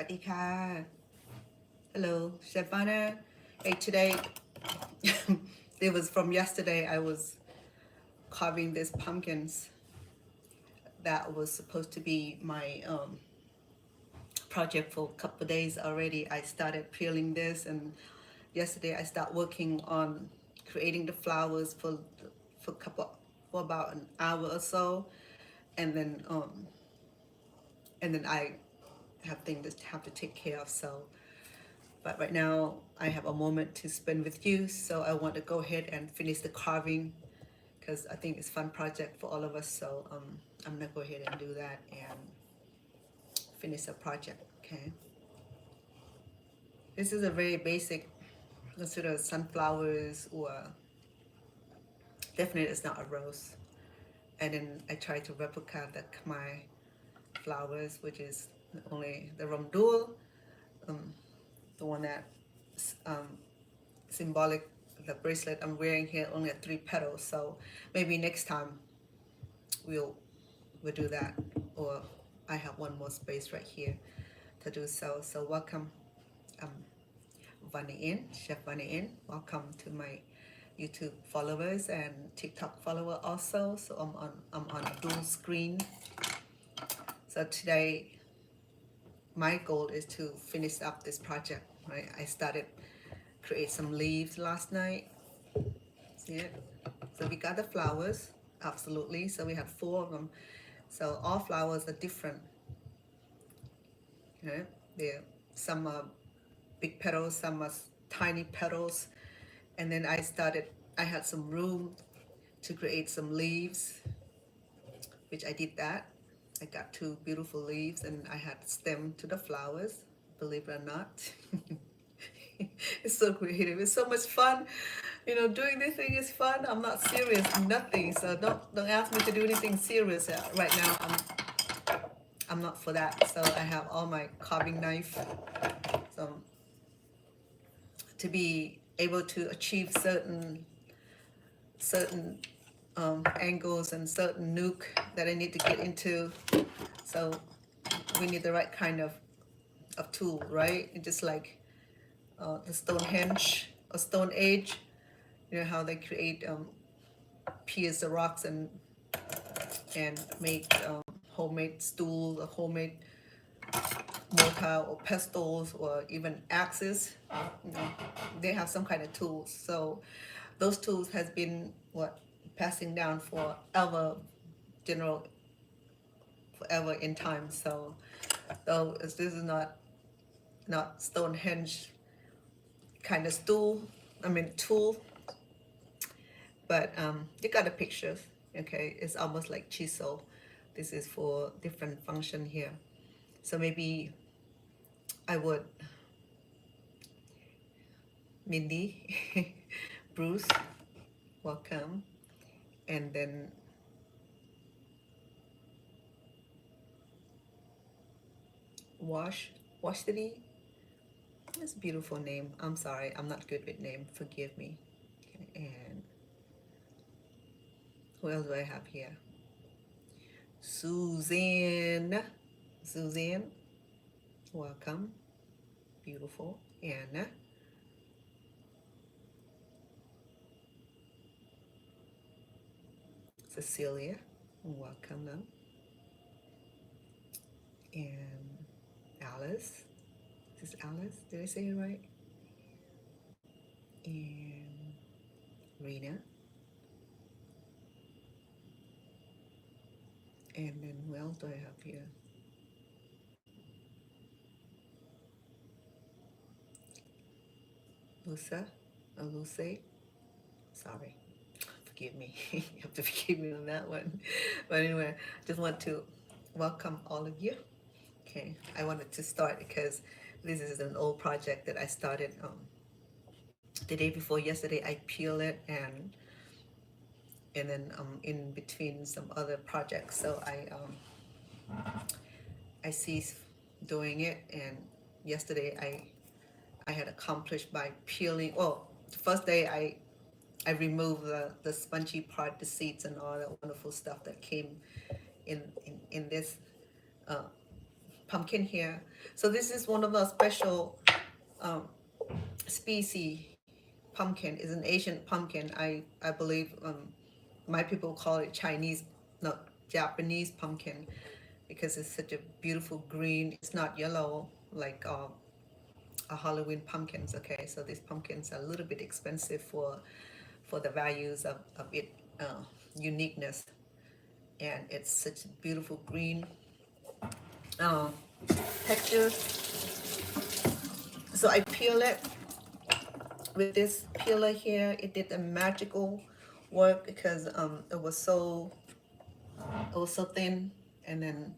วัสดีค่ะ Hello, Stefana. Hey, today it was from yesterday. I was carving these pumpkins. That was supposed to be my project for a couple of days already. I started peeling this, and yesterday I started working on creating the flowers for about an hour or so, and then I have things to have to take care of. So, but right now I have a moment to spend with you, so I want to go ahead and finish the carving because I think it's a fun project for all of us. So I'm gonna go ahead and do that and finish the project. Okay. This is a very basic, consider sunflowers, or definitely it's not a rose. And then I try to replicate the Khmer flowers, which is only the Ramdul, the one that um, symbolic, the bracelet I'm wearing here only had 3 petals. So maybe next time we'll do that, or I have one more space right here to do so. So welcome, um, Vani In, Chef Vani In. Welcome to my YouTube followers and TikTok follower also. So I'm on a dual screen. So today my goal is to finish up this project. Right, I started create some leaves last night. See it? So we got the flowers, absolutely. So we had 4 of them. So all flowers are different. Okay? Some are big petals, some are tiny petals. And then I had some room to create some leaves, which I did that. I got 2 beautiful leaves, and I had stem to the flowers, believe it or not. It's so creative. It's so much fun. Doing this thing is fun. I'm not serious, nothing. So don't ask me to do anything serious right now. I'm not for that. So I have all my carving knife. So to be able to achieve certain angles and certain nuke that I need to get into. So we need the right kind of tool, right? It's just like the Stonehenge or Stone Age, how they create pierce the rocks and make homemade stool, or homemade mortar or pestles or even axes. They have some kind of tools. So those tools has been passing down forever, general forever in time. So though this is not Stonehenge kind of tool, but you got a picture. Okay, it's almost like chisel. This is for different function here. So maybe I would, Mindy, Bruce, welcome, and then Washity. That's a beautiful name. I'm sorry, I'm not good with name. Forgive me. Okay, and who else do I have here? Suzanne, welcome, beautiful. Anna, Cecilia, welcome them. And Alice, is this Alice? Did I say it right? And Rena. And then who else do I have here? Luce. Sorry, forgive me. You have to forgive me on that one. But anyway, I just want to welcome all of you. Okay, I wanted to start because this is an old project that I started the day before yesterday. I peel it, and then in between some other projects. So I ceased doing it, and yesterday I had accomplished by peeling. Well, the first day I removed the spongy part, the seeds and all the wonderful stuff that came in this pumpkin here. So this is one of the special species pumpkin. Is an Asian pumpkin. I believe my people call it Chinese, not Japanese pumpkin, because it's such a beautiful green. It's not yellow like a Halloween pumpkins. Okay, so these pumpkins are a little bit expensive for the values of it uniqueness, and it's such a beautiful green uh, texture. So I peel it with this peeler here. It did a magical work because it was so thin, and then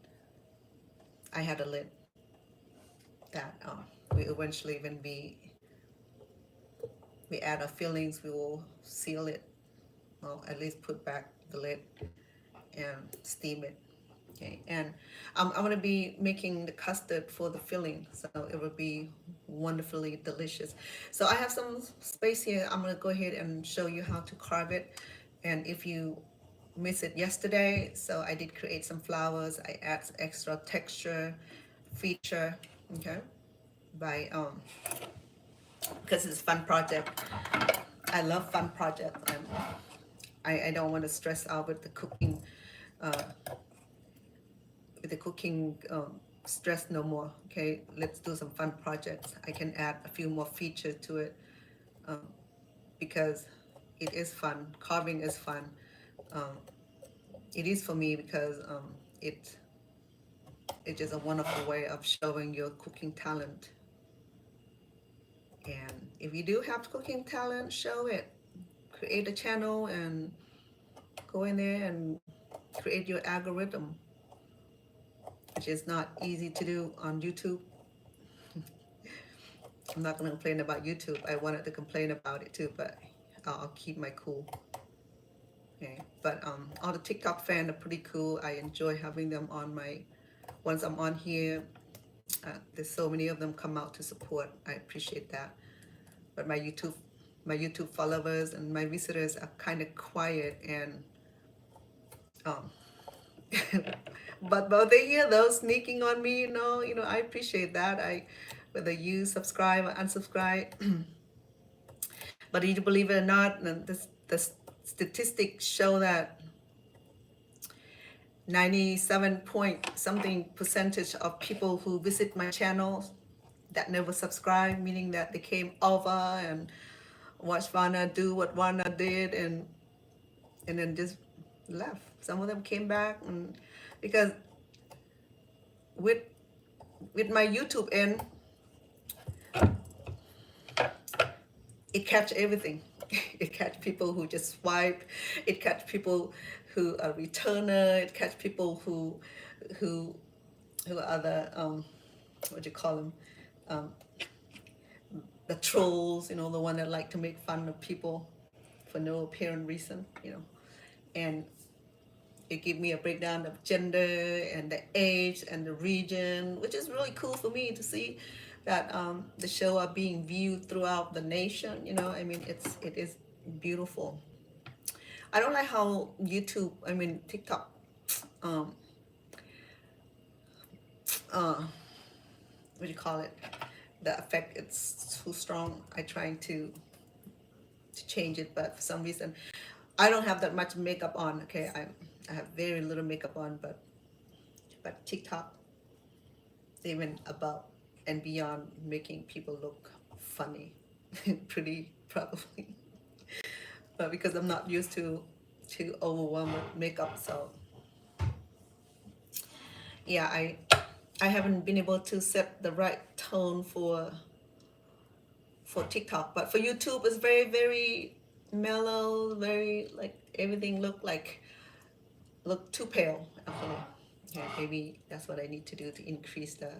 I had a lid that we eventually, when we add our fillings, we will seal it, well, at least put back the lid and steam it. Okay, and I'm going to be making the custard for the filling, so it will be wonderfully delicious. So I have some space here. I'm going to go ahead and show you how to carve it. And if you missed it yesterday, so I did create some flowers. I add extra texture, feature, okay, by because it's a fun project. I love fun projects. I don't want to stress out with the cooking. Uh, stress no more. Okay, let's do some fun projects. I can add a few more features to it um, because it is fun. Carving is fun. Um, it is for me because it's just a wonderful way of showing your cooking talent. And if you do have cooking talent, show it. Create a channel and go in there and create your algorithm, which is not easy to do on YouTube. I'm not going to complain about YouTube. I wanted to complain about it too, but I'll keep my cool. Okay, but all the TikTok fans are pretty cool. I enjoy having them on once I'm on here. There's so many of them come out to support. I appreciate that. But my YouTube followers and my visitors are kind of quiet, and um, but they hear those sneaking on me. I appreciate that. Whether you subscribe or unsubscribe. But you believe it or not, the statistics show that 97 point something percentage of people who visit my channel that never subscribe, meaning that they came over and watched Vana do what Vana did, and then just left. Some of them came back, and because with my YouTube end, it catch everything. It catch people who just swipe. It catch people who are returner. It catch people who are the what do you call them? The trolls. The one that like to make fun of people for no apparent reason. And it gave me a breakdown of gender and the age and the region, which is really cool for me to see that the show are being viewed throughout the nation. I mean, it is beautiful. I don't like how TikTok, what do you call it? The effect, it's too strong. I trying to change it, but for some reason, I don't have that much makeup on. Okay, I have very little makeup on, but TikTok, even above and beyond making people look funny, pretty probably. But because I'm not used to overwhelmed with makeup, so yeah, I haven't been able to set the right tone for TikTok, but for YouTube it's very, very mellow, very like everything look too pale actually. Yeah, maybe that's what I need to do to increase the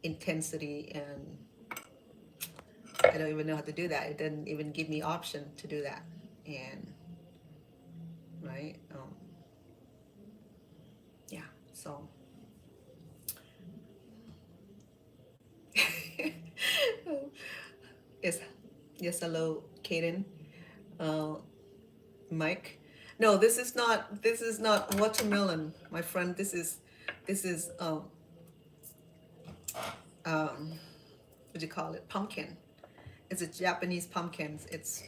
intensity, and I don't even know how to do that. It didn't even give me option to do that. And right, yeah, so yes, hello, Kaden, uh, Mike. No, this is not watermelon, my friend. This is what do you call it, pumpkin. It's a Japanese pumpkin. It's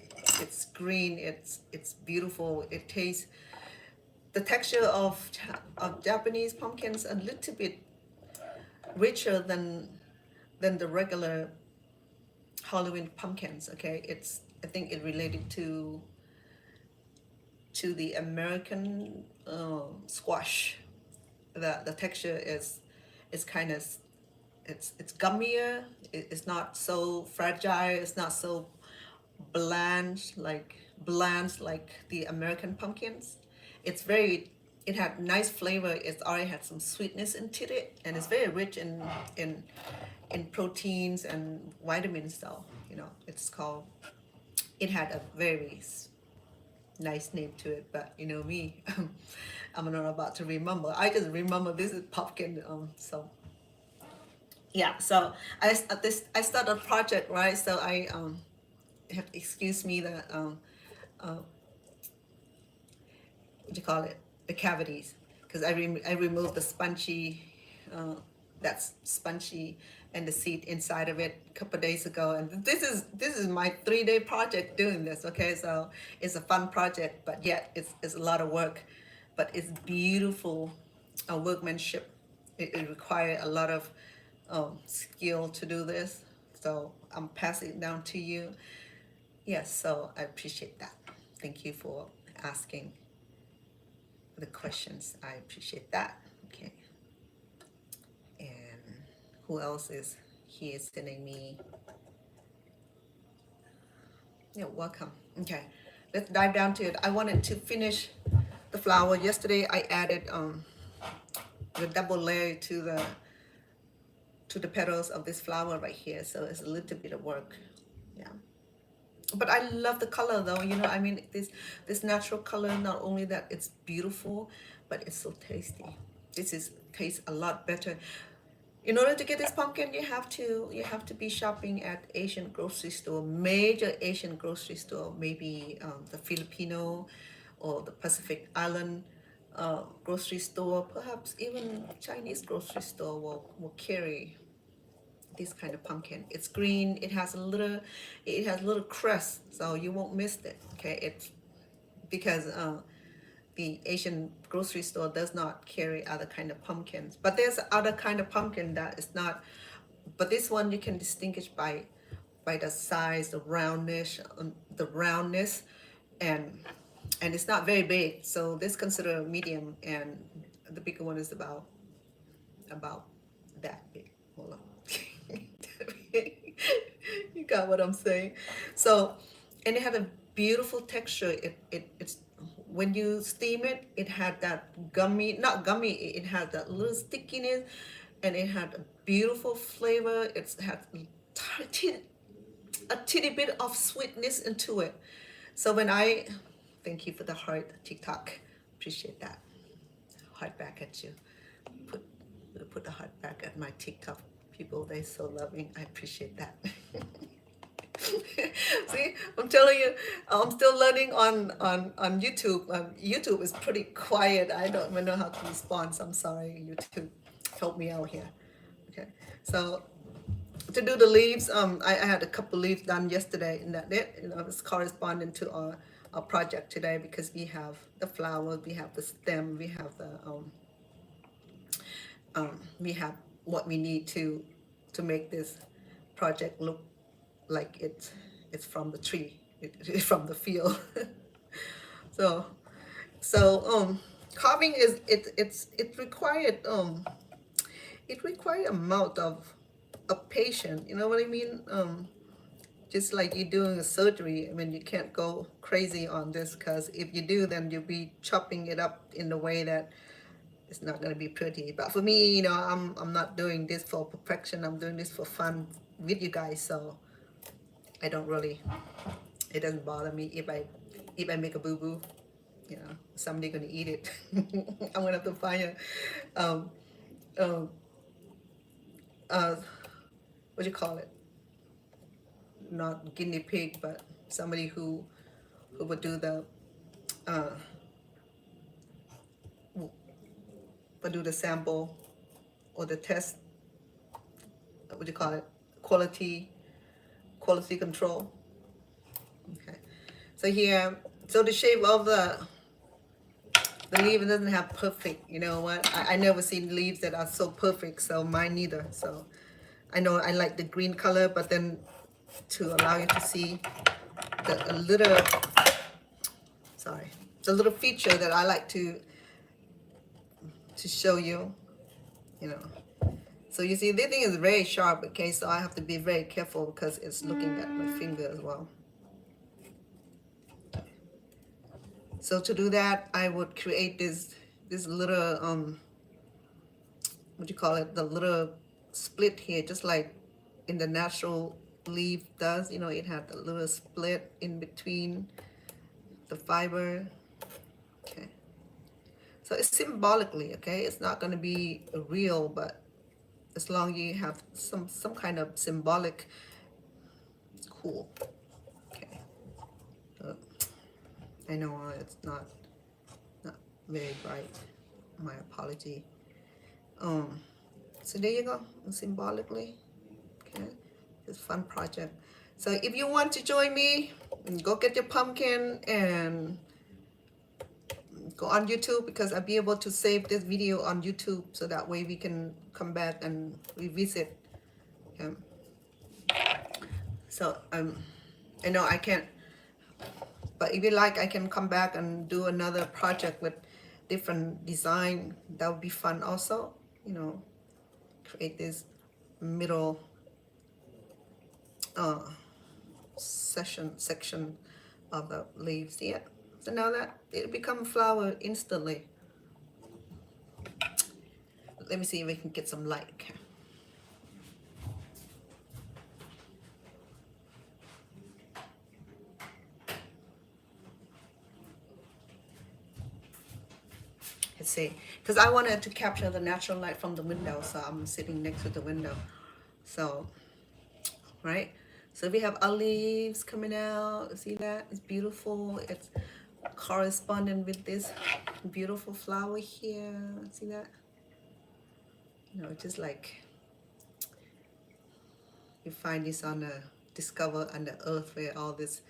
green, it's beautiful. It tastes, the texture of Japanese pumpkins a little bit richer than the regular Halloween pumpkins. Okay, it's, I think it related to the American squash. The texture is kind of, it's gummier. It's not so fragile. It's not so bland like the American pumpkins. It's very, it had nice flavor. It's already had some sweetness into it, and it's very rich in proteins and vitamins. Though, you know, it's called. It had a very nice name to it, but you know me, I'm not about to remember. I just remember this is pumpkin. So yeah, so I started a project, right? So I have to excuse me that what do you call it, the cavities, because I removed the spongy, that's spongy and the seed inside of it a couple of days ago, and this is my 3-day project doing this. Okay, so it's a fun project, but yet it's a lot of work, but it's beautiful workmanship. It requires a lot of skill to do this, so I'm passing it down to you. Yes, so I appreciate that. Thank you for asking the questions. I appreciate that. Okay. And who else is here sending me? Yeah, welcome. Okay, let's dive down to it. I wanted to finish the flower. Yesterday I added the double layer to the petals of this flower right here. So it's a little bit of work. Yeah. But I love the color though, you know, I mean, this natural color, not only that it's beautiful, but it's so tasty. This is tastes a lot better. In order to get this pumpkin, you have to be shopping at Asian grocery store, major Asian grocery store, maybe the Filipino or the Pacific Island grocery store, perhaps even Chinese grocery store will carry this kind of pumpkin. It's green. It has a little crust, so you won't miss it. Okay, it's because the Asian grocery store does not carry other kind of pumpkins, but there's other kind of pumpkin that is not. But this one you can distinguish by the size, the roundness, and it's not very big. So this considered medium, and the bigger one is about that big. Hold on. You got what I'm saying. So, and it had a beautiful texture. It's when you steam it, it had that gummy, not gummy, it had that little stickiness, and it had a beautiful flavor. It had a teeny bit of sweetness into it. So when I, thank you for the heart, TikTok, appreciate that. Heart back at you. Put the heart back at my TikTok people. They're so loving. I appreciate that. See, I'm telling you, I'm still learning on YouTube. YouTube is pretty quiet. I don't even know how to respond. So I'm sorry, YouTube. Help me out here. Okay, so to do the leaves, I had a couple leaves done yesterday, and that it, you know, it's corresponding to our project today, because we have the flowers, we have the stem, we have the we have what we need to make this project look like it's from the tree, it's from the field. so carving is it required amount of patience, you know what I mean. Just like you're doing a surgery, I mean, you can't go crazy on this, because if you do, then you'll be chopping it up in the way that it's not going to be pretty. But for me, you know, I'm not doing this for perfection. I'm doing this for fun with you guys. So I don't really, it doesn't bother me if I make a boo-boo. You know, somebody gonna eat it. I'm gonna have to find a what do you call it? Not guinea pig, but somebody who would do the sample or the test what do you call it, quality control. Okay, so here, so the shape of the leaf doesn't have perfect, you know what, I never seen leaves that are so perfect, so mine neither. So I know I like the green color, but then to allow you to see the little feature that I like to show you, you know. So you see, this thing is very sharp, okay? So I have to be very careful because it's looking at my finger as well. So to do that, I would create this little what do you call it? The little split here, just like in the natural leaf does. You know, it had a little split in between the fiber. Okay. So it's symbolically, okay? It's not going to be real, but as long as you have some kind of symbolic, it's cool. Okay. I know it's not very bright. My apology. So there you go, symbolically. Okay, it's a fun project. So if you want to join me, go get your pumpkin and go on YouTube, because I'll be able to save this video on YouTube, so that way we can come back and revisit. Okay. So I know I can't, but if you like, I can come back and do another project with different design. That would be fun also, you know, create this middle section of the leaves. Yeah, so now that it become flower instantly. Let me see if we can get some light. Okay. Let's see, because I wanted to capture the natural light from the window, so I'm sitting next to the window. So, right? So we have our leaves coming out. See that? It's beautiful. It's corresponding with this beautiful flower here. See that? You know, just like you find this on the discover on the earth, where all this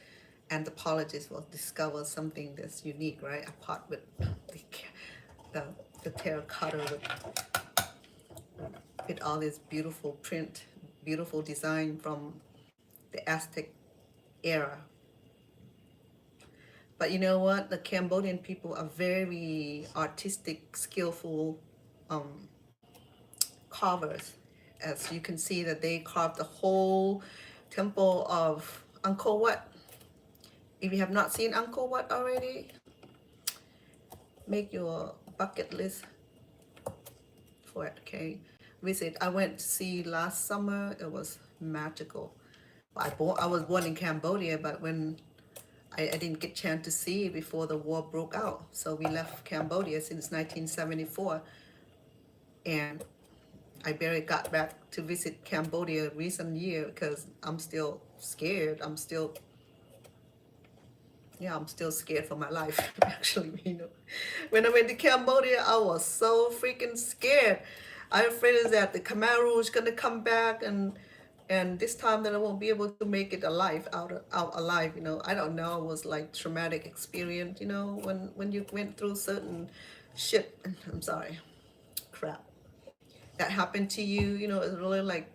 anthropologists will discover something that's unique, right? Apart with the terracotta with all this beautiful print, beautiful design from the Aztec era. But you know what? The Cambodian people are very artistic, skillful carvers. As you can see that they carved the whole temple of Angkor Wat. If you have not seen Angkor Wat already, make your bucket list for it, okay? Visit. I went to see last summer. It was magical. I was born in Cambodia, but when I didn't get a chance to see it before the war broke out. So we left Cambodia since 1974. And I barely got back to visit Cambodia recent year because I'm still scared. I'm still scared for my life, actually. You know, when I went to Cambodia, I was so freaking scared. I'm afraid that the Khmer Rouge is gonna come back, and this time that I won't be able to make it out alive. You know, I don't know. It was like traumatic experience. You know, when you went through certain shit. I'm sorry, crap that happened to you. You know, it's really like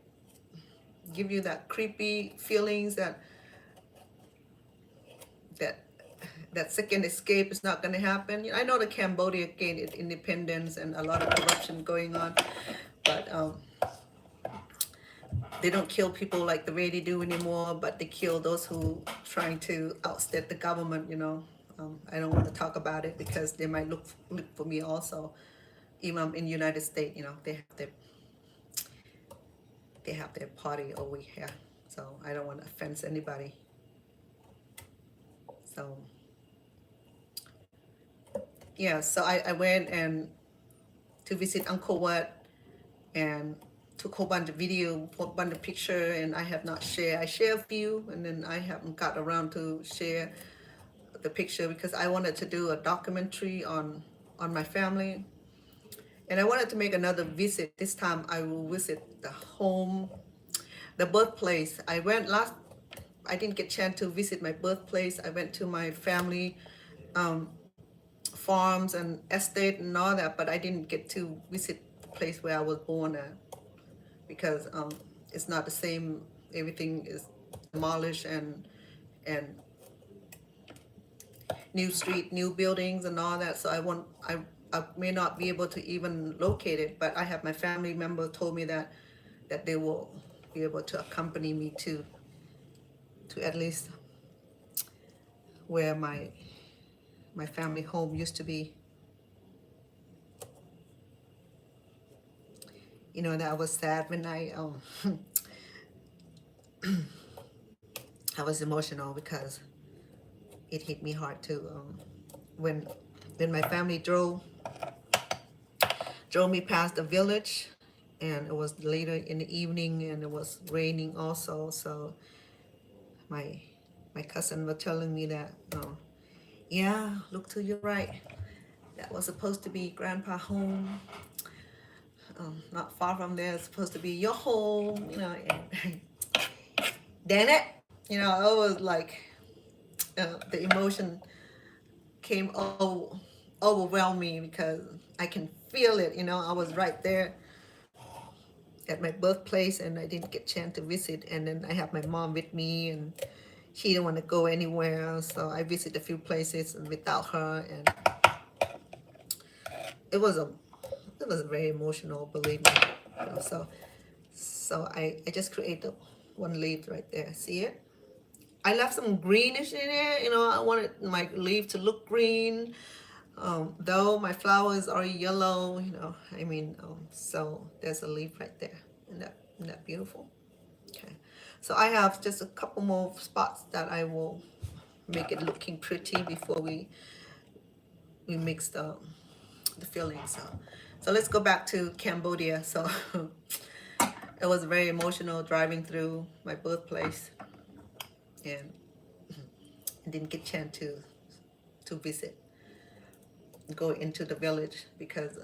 give you that creepy feelings that second escape is not going to happen. You know, I know the Cambodia gained independence and a lot of corruption going on, but they don't kill people like the way they do anymore, but they kill those who trying to outstep the government, you know. I don't want to talk about it because they might look for me also. Even in the United States, you know, they have their party over here. So I don't want to offend anybody. So yeah, so I went and to visit Angkor Wat and took a whole bunch of video, a whole bunch of picture, and I have not shared. I share a few, and then I haven't got around to share the picture because I wanted to do a documentary on my family, and I wanted to make another visit. This time I will visit the home the birthplace. I didn't get chance to visit my birthplace. I went to my family um, farms and estate and all that, but I didn't get to visit the place where I was born at because it's not the same. Everything is demolished and new street, new buildings and all that. So I may not be able to even locate it, but I have my family member told me that they will be able to accompany me to at least where my family home used to be. You know, that was sad when I was emotional because it hit me hard too. When my family drove me past the village, and it was later in the evening, and it was raining also. So my cousin was telling me that, yeah, look to your right. That was supposed to be Grandpa home. Not far from there, it's supposed to be your home. You know, and damn it, you know, it was like the emotion came overwhelm me because I can feel it. You know, I was right there at my birthplace, and I didn't get a chance to visit. And then I have my mom with me, and she didn't want to go anywhere, so I visited a few places without her, and it was very emotional, believe me. You know, so I just created one leaf right there. See it? I left some greenish in it. You know, I wanted my leaf to look green. Though my flowers are yellow, you know, I mean, so there's a leaf right there. Isn't that beautiful? Okay. So I have just a couple more spots that I will make it looking pretty before we mix the fillings. So let's go back to Cambodia. So it was very emotional driving through my birthplace, and didn't get a chance to visit, go into the village because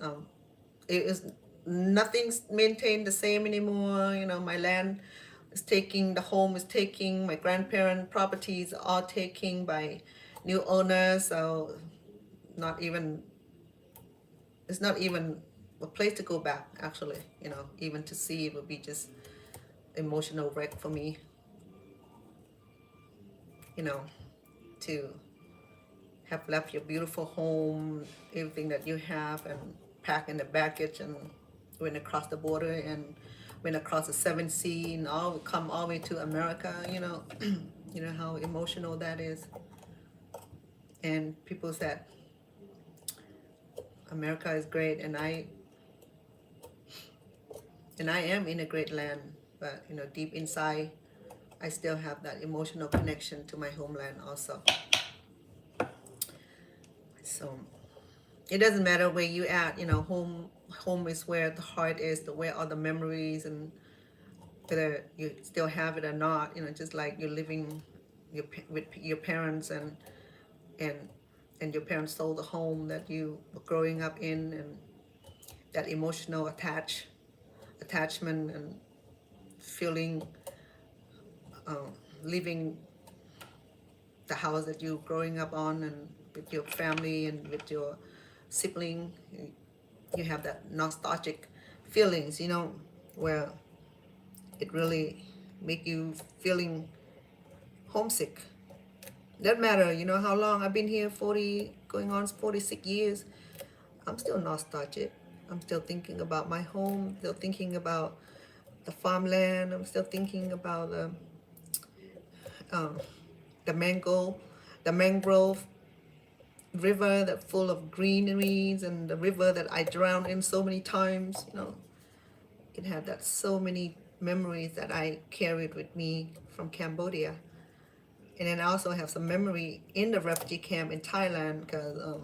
it is nothing's maintained the same anymore. You know, my land is taking, the home is taking, my grandparent properties are taking by new owners. So not even, it's not even a place to go back, actually. You know, even to see it would be just emotional wreck for me, you know, to have left your beautiful home, everything that you have, and pack in the baggage and went across the border and went across the seven sea and all come all the way to America. You know, you know how emotional that is. And people said America is great, and I am in a great land, but you know, deep inside, I still have that emotional connection to my homeland also. So it doesn't matter where you at, you know, home is where the heart is, where all the memories, and whether you still have it or not, you know, just like you're living with your parents, and your parents sold the home that you were growing up in, and that emotional attachment and feeling, living the house that you're growing up on, and with your family and with your sibling, you have that nostalgic feelings, you know, where it really make you feeling homesick. Doesn't matter, you know, how long I've been here, 40, going on 46 years, I'm still nostalgic. I'm still thinking about my home, still thinking about the farmland. I'm still thinking about the mangrove river that full of greeneries, and the river that I drowned in so many times. You know, it had that so many memories that I carried with me from Cambodia. And then I also have some memory in the refugee camp in Thailand because,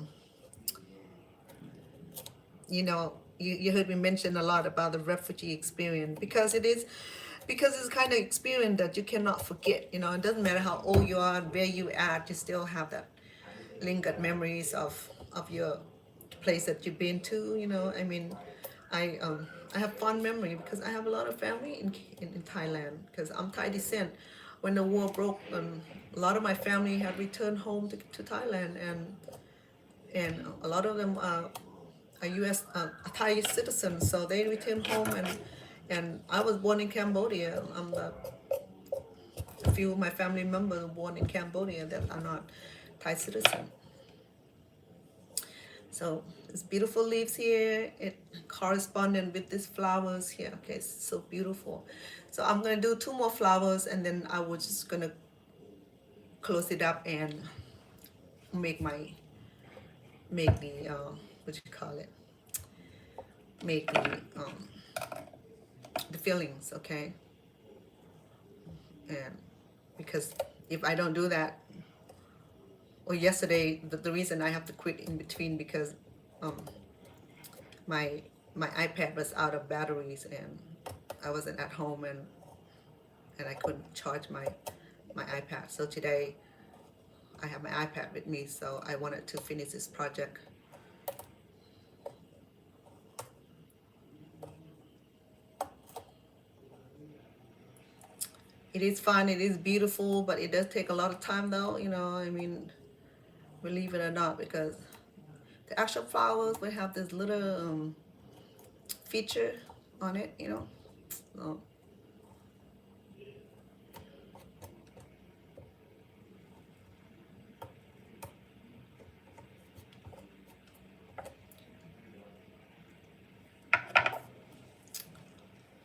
you know, you heard me mention a lot about the refugee experience because it's kind of experience that you cannot forget. You know, it doesn't matter how old you are, where you at, you still have that lingered memories of your place that you've been to. You know, I mean, I have fond memory because I have a lot of family in Thailand because I'm Thai descent. When the war broke, a lot of my family had returned home to Thailand, and a lot of them are U.S. Thai citizens, so they returned home, and I was born in Cambodia. I'm the a few of my family members were born in Cambodia that are not Thai citizens. So it's beautiful leaves here. It corresponding with these flowers here. Okay, it's so beautiful. So I'm gonna do two more flowers, and then I was just gonna close it up and make my make the what you call it? Make the fillings. Okay, and because if I don't do that, or yesterday the reason I have to quit in between because um, my iPad was out of batteries and I wasn't at home and I couldn't charge my iPad. So today I have my iPad with me, so I wanted to finish this project. It is fun, it is beautiful, but it does take a lot of time though, you know, I mean, believe it or not, because the actual flowers will have this little feature on it, you know. So,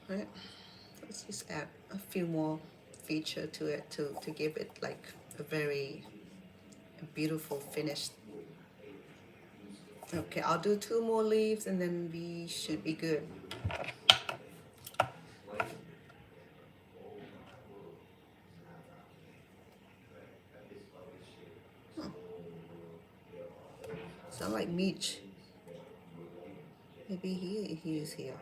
right. Let's just add a few more feature to it to give it like a very beautiful finish. Okay, I'll do two more leaves and then we should be good. Hmm. Sound like Meech. Maybe he is here.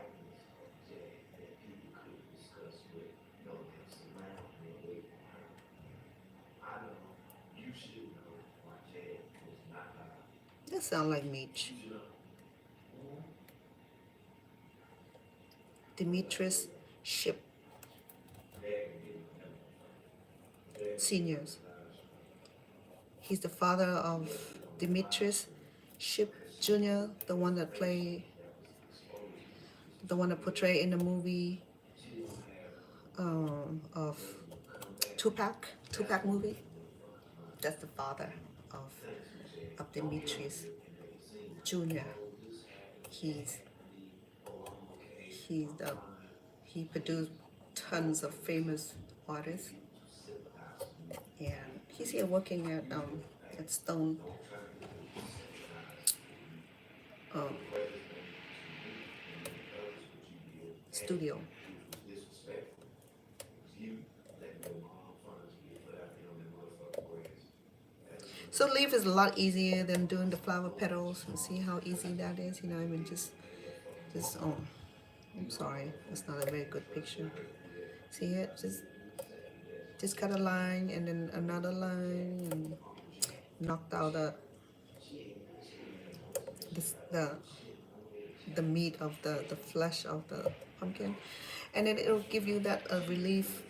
That sound like Meech. Demetrius Ship Seniors. He's the father of Demetrius Ship Jr., the one that portrayed in the movie of Tupac movie. That's the father of Demetrius Jr. He's he's the he produced tons of famous artists, and he's here working at Stone um, Studio. So leaf is a lot easier than doing the flower petals. And see how easy that is. You know, I mean, just I'm sorry, it's not a very good picture. See it? Just cut a line and then another line and knocked out the meat of the flesh of the pumpkin, and then it'll give you that relief.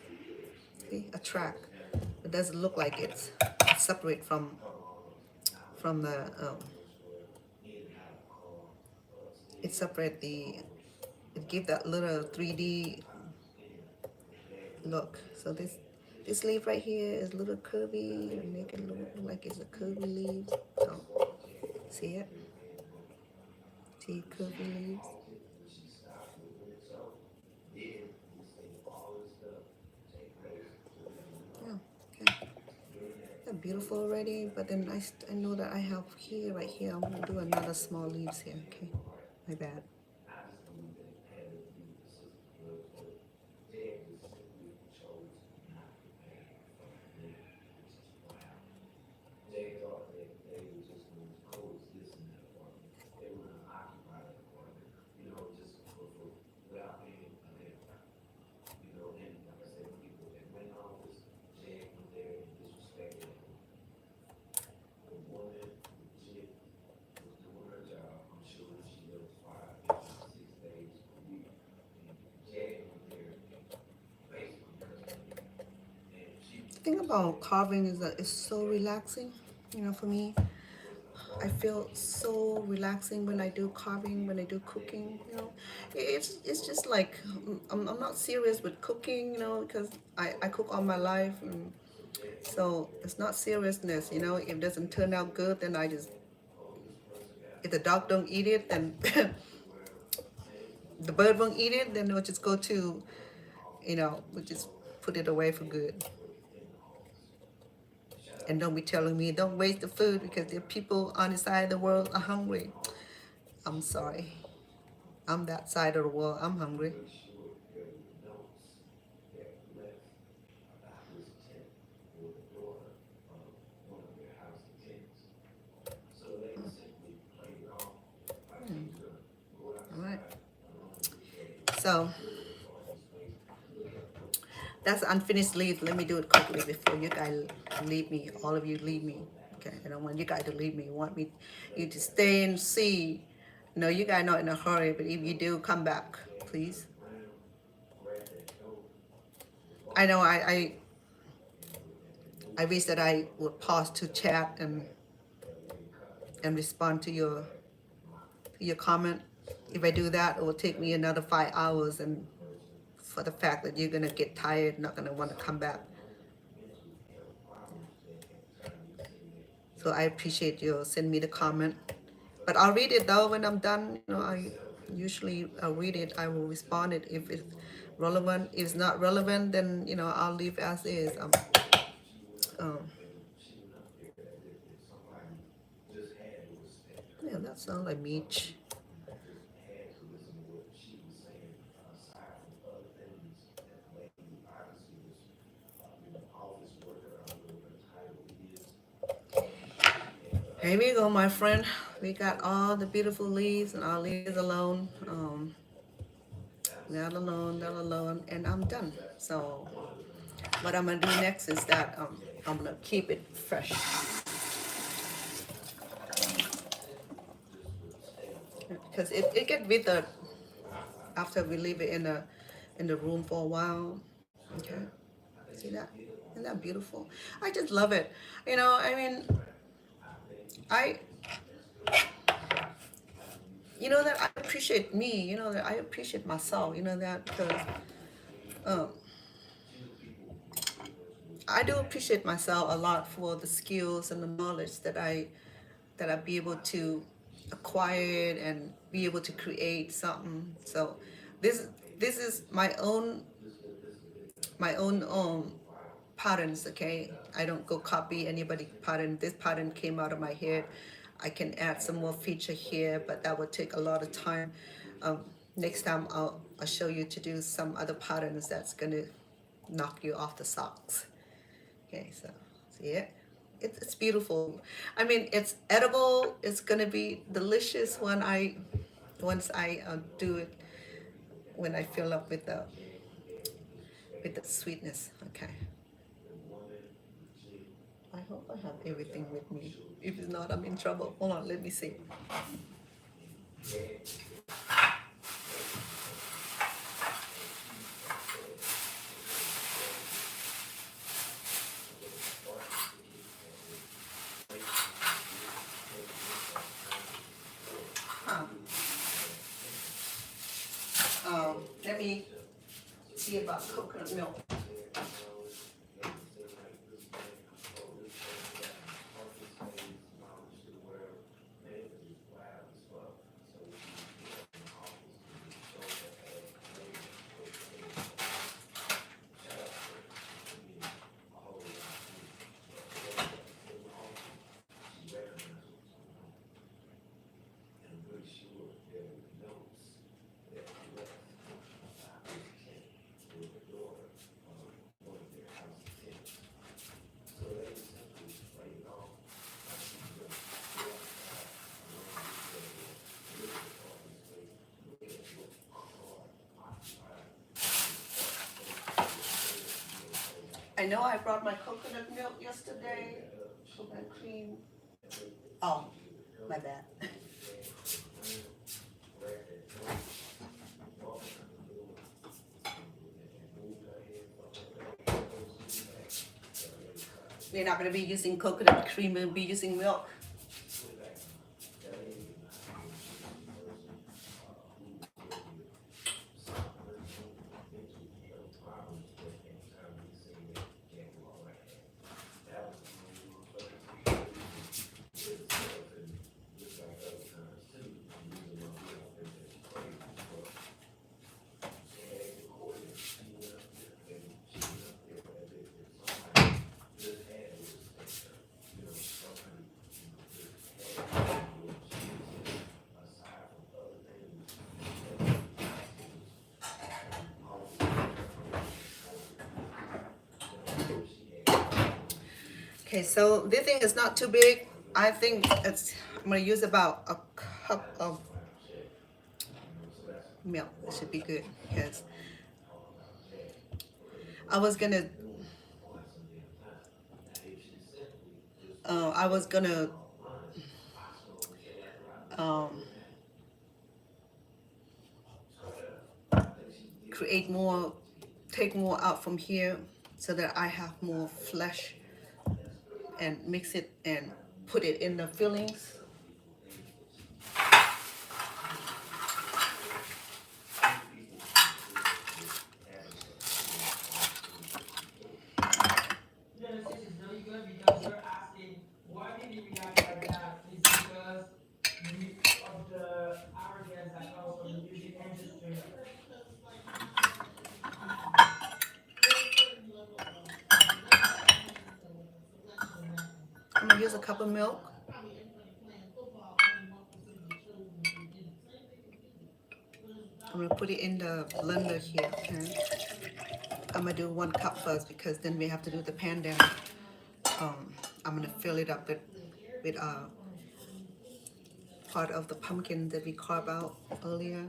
See, a track. It doesn't look like it's separate from the it separate the it give that little 3D look. So this leaf right here is a little curvy and make it look like it's a curvy leaf. So see it? See curvy leaves? Yeah, okay. They're beautiful already, but then I know that I have here, right here, I'm gonna do another small leaves here, okay? My bad. about carving is that it's so relaxing, for me. I feel so relaxing when I do carving, when I do cooking. It's just like I'm not serious with cooking, because I cook all my life, and so it's not seriousness. If it doesn't turn out good, then I just, if the dog don't eat it, then the bird won't eat it, then we'll just go to, we'll just put it away for good. And don't be telling me don't waste the food because there are people on the side of the world are hungry. I'm sorry. I'm that side of the world. I'm hungry. All right. So that's unfinished leaves. Let me do it quickly before you guys leave me. All of you leave me. Okay. I don't want you guys to leave me. I want you to stay and see. No, you guys not in a hurry, but if you do, come back, please. I know I wish that I would pause to chat and respond to your comment. If I do that, it will take me another 5 hours, and for the fact that you're gonna get tired, not gonna want to come back. So I appreciate you send me the comment, but I'll read it though when I'm done. I usually read it. I will respond it if it's relevant. If it's not relevant, then I'll leave as is. Um, yeah, that sounds like Meech. Here we go, my friend. We got all the beautiful leaves, and I'll leave it alone. Not alone, and I'm done. So what I'm gonna do next is that I'm gonna keep it fresh because it get withered after we leave it in the room for a while. Okay, see that? Isn't that beautiful? I just love it. I mean, I that I appreciate me. That I appreciate myself. That because I do appreciate myself a lot for the skills and the knowledge that I be able to acquire and be able to create something. So this is my own patterns. Okay, I don't go copy anybody pattern. This pattern came out of my head. I can add some more feature here, but that would take a lot of time. Next time I'll show you to do some other patterns that's gonna knock you off the socks. Okay, so see it? It's beautiful. I mean, it's edible. It's gonna be delicious once I do it, when I fill up with the sweetness. Okay. I hope I have everything with me. If it's not, I'm in trouble. Hold on, let me see. Let me see about coconut milk. I know I brought my coconut milk yesterday, coconut cream. Oh, my bad. We're not going to be using coconut cream, we'll be using milk. Okay, so this thing is not too big. I think I'm gonna use about a cup of milk. It should be good because I was gonna, I was gonna um, create more, take more out from here so that I have more flesh and mix it and put it in the fillings. I'm gonna use a cup of milk. I'm gonna put it in the blender here, okay? I'm gonna do 1 cup first because then we have to do the pandan. I'm gonna fill it up with part of the pumpkin that we carved out earlier.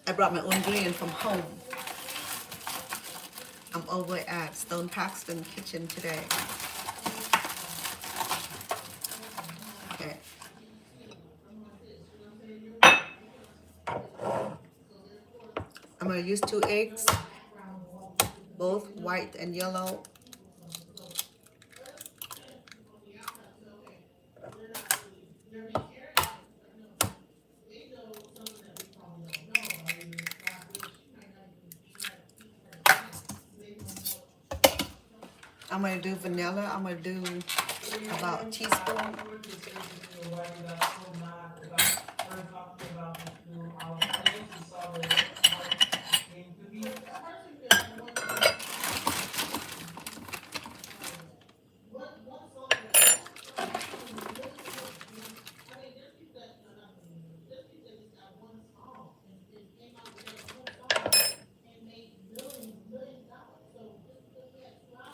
I brought my own ingredient from home. I'm over at Stone Paxton Kitchen today. Okay. I'm gonna use 2 eggs, both white and yellow. I'm gonna do vanilla. I'm gonna do about a teaspoon.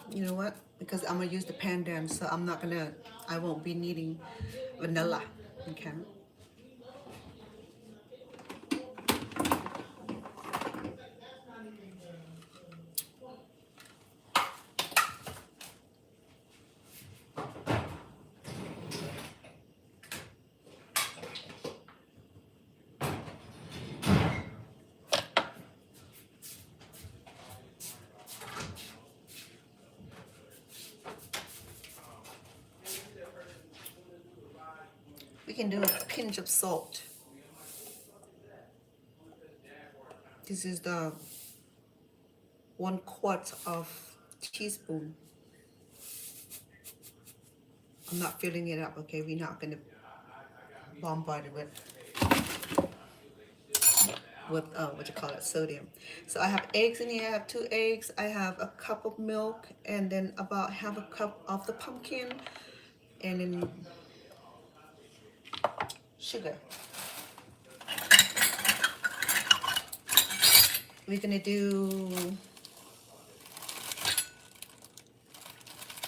You know what? Because I'm gonna use the pandan, so I won't be needing vanilla. Okay. We can do a pinch of salt. This is the 1/4 of teaspoon. I'm not filling it up, okay? We're not gonna bombard it with what you call it, sodium. So I have eggs in here. I have 2 eggs. I have a cup of milk, and then about half a cup of the pumpkin, and then sugar. We're gonna do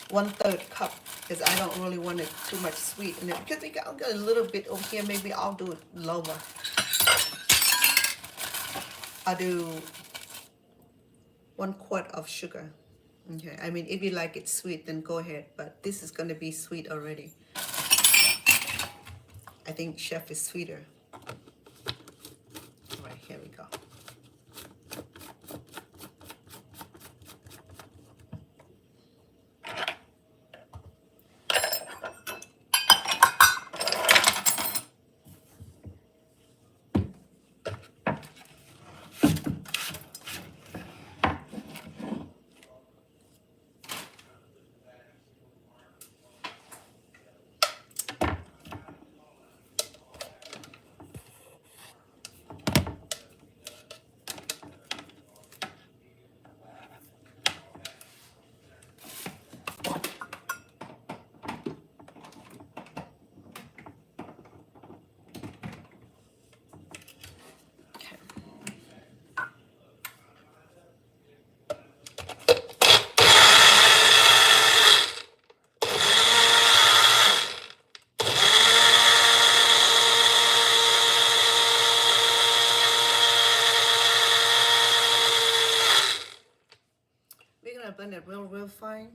1/3 cup because I don't really want it too much sweet in it. Because we got a little bit over here, maybe I'll do it lower. I'll do 1/4 of sugar. Okay, I mean, if you like it sweet, then go ahead. But this is gonna be sweet already. I think chef is sweeter. All right, here we go. We're gonna blend it real fine.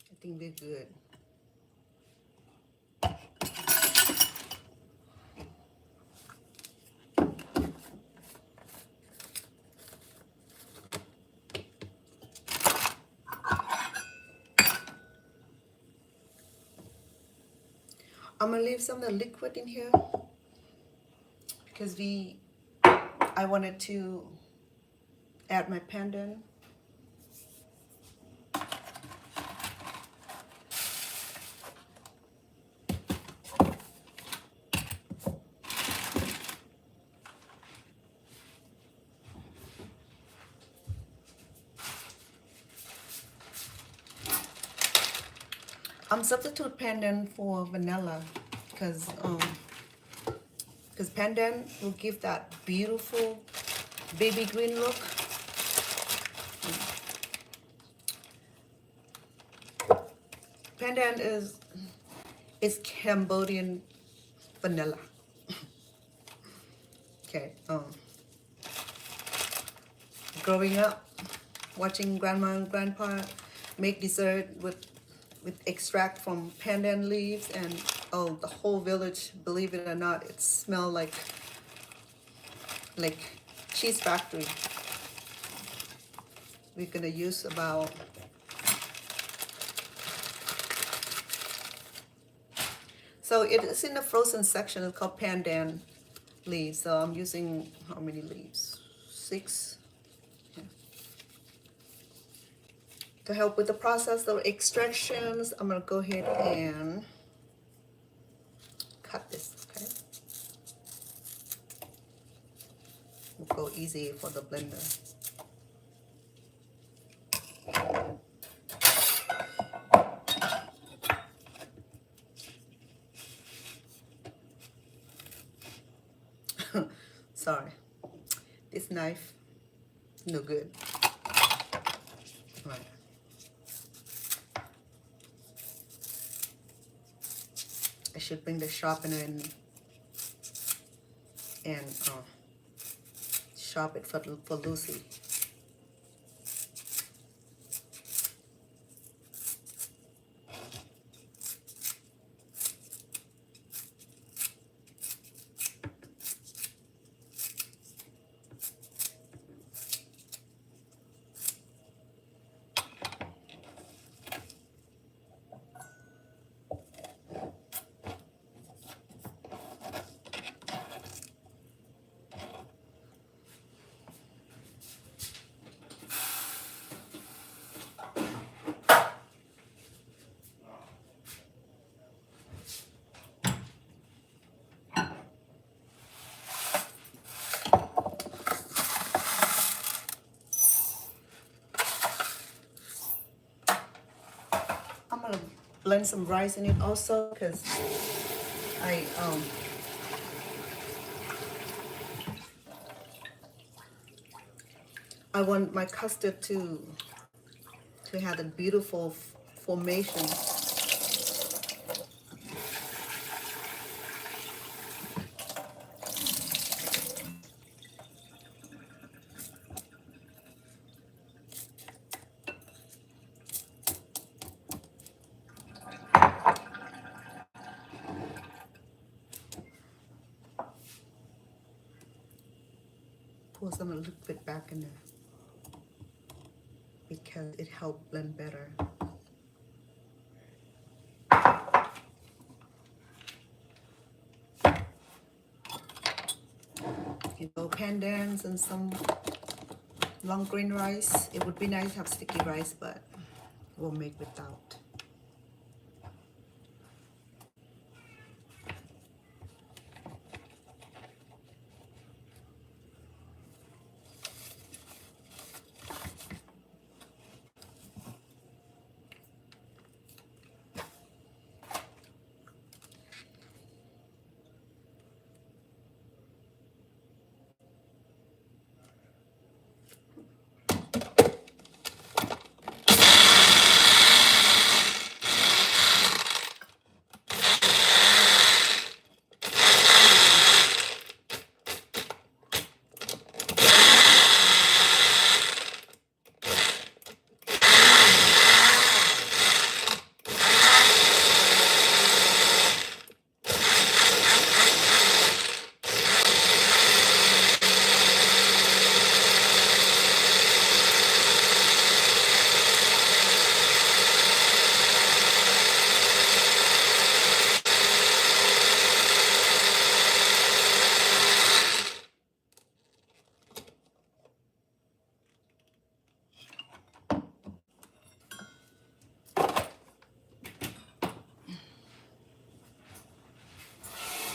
I think we're good. I'm gonna leave some of the liquid in here because I wanted to add my pandan. I'm substitute pandan for vanilla because pandan will give that beautiful baby green look. Pandan is Cambodian vanilla. Okay. Growing up, watching grandma and grandpa make dessert with extract from pandan leaves, and oh, the whole village, believe it or not, it smelled like cheese factory. We're gonna use about so it is in the frozen section. It's called pandan leaves. So I'm using how many leaves? 6. Yeah. To help with the process of extractions, I'm gonna go ahead and cut this. Okay. We'll go easy for the blender. Sorry, this knife, no good. Right. I should bring the sharpener in and sharp it for Lucy. gonna blend some rice in it also because I want my custard to have a beautiful formation. Pour some liquid back in there because it helped blend better. You know, pandans and some long grain rice. It would be nice to have sticky rice, but we'll make without.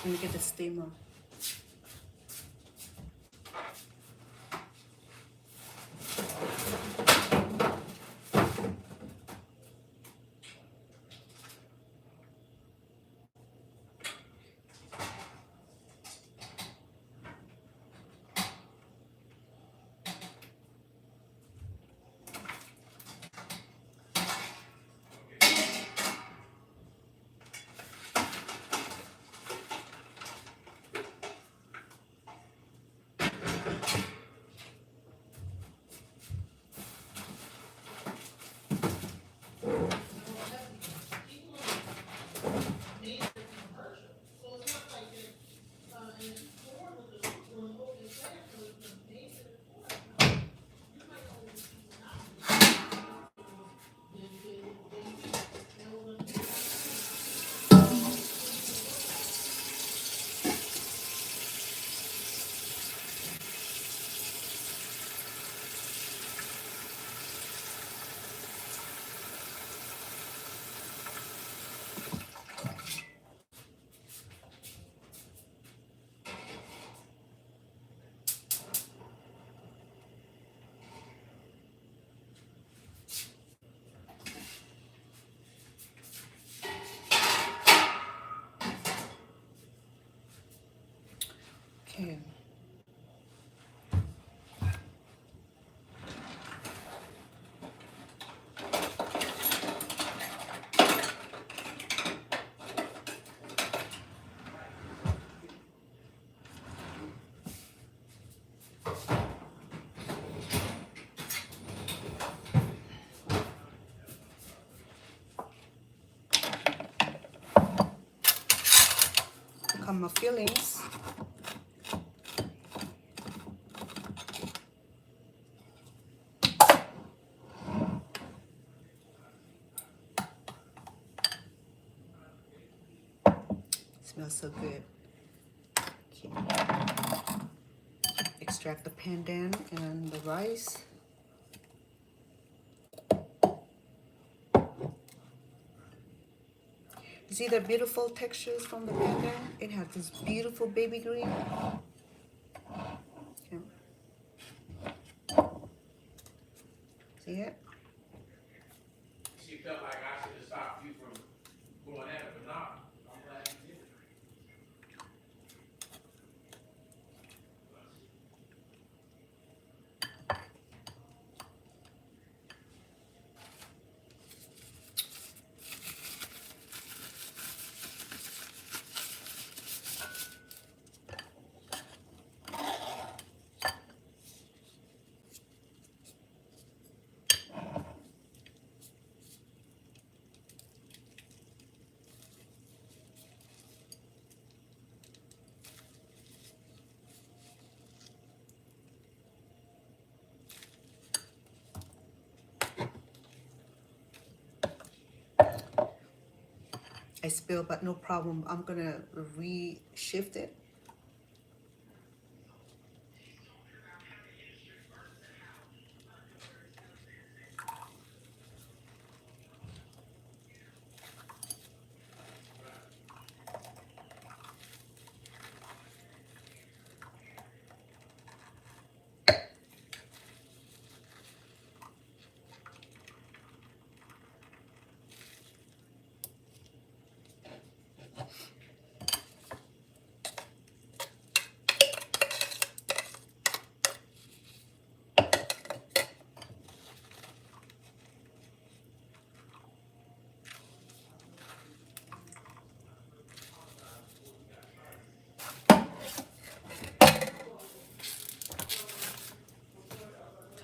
Let me get the steamer. Okay. Come my fillings. Smells so good. Okay. Extract the pandan and the rice. You see the beautiful textures from the pandan? It has this beautiful baby green. Okay. See it? She felt like I should have stopped I spilled, but no problem. I'm gonna re-shift it.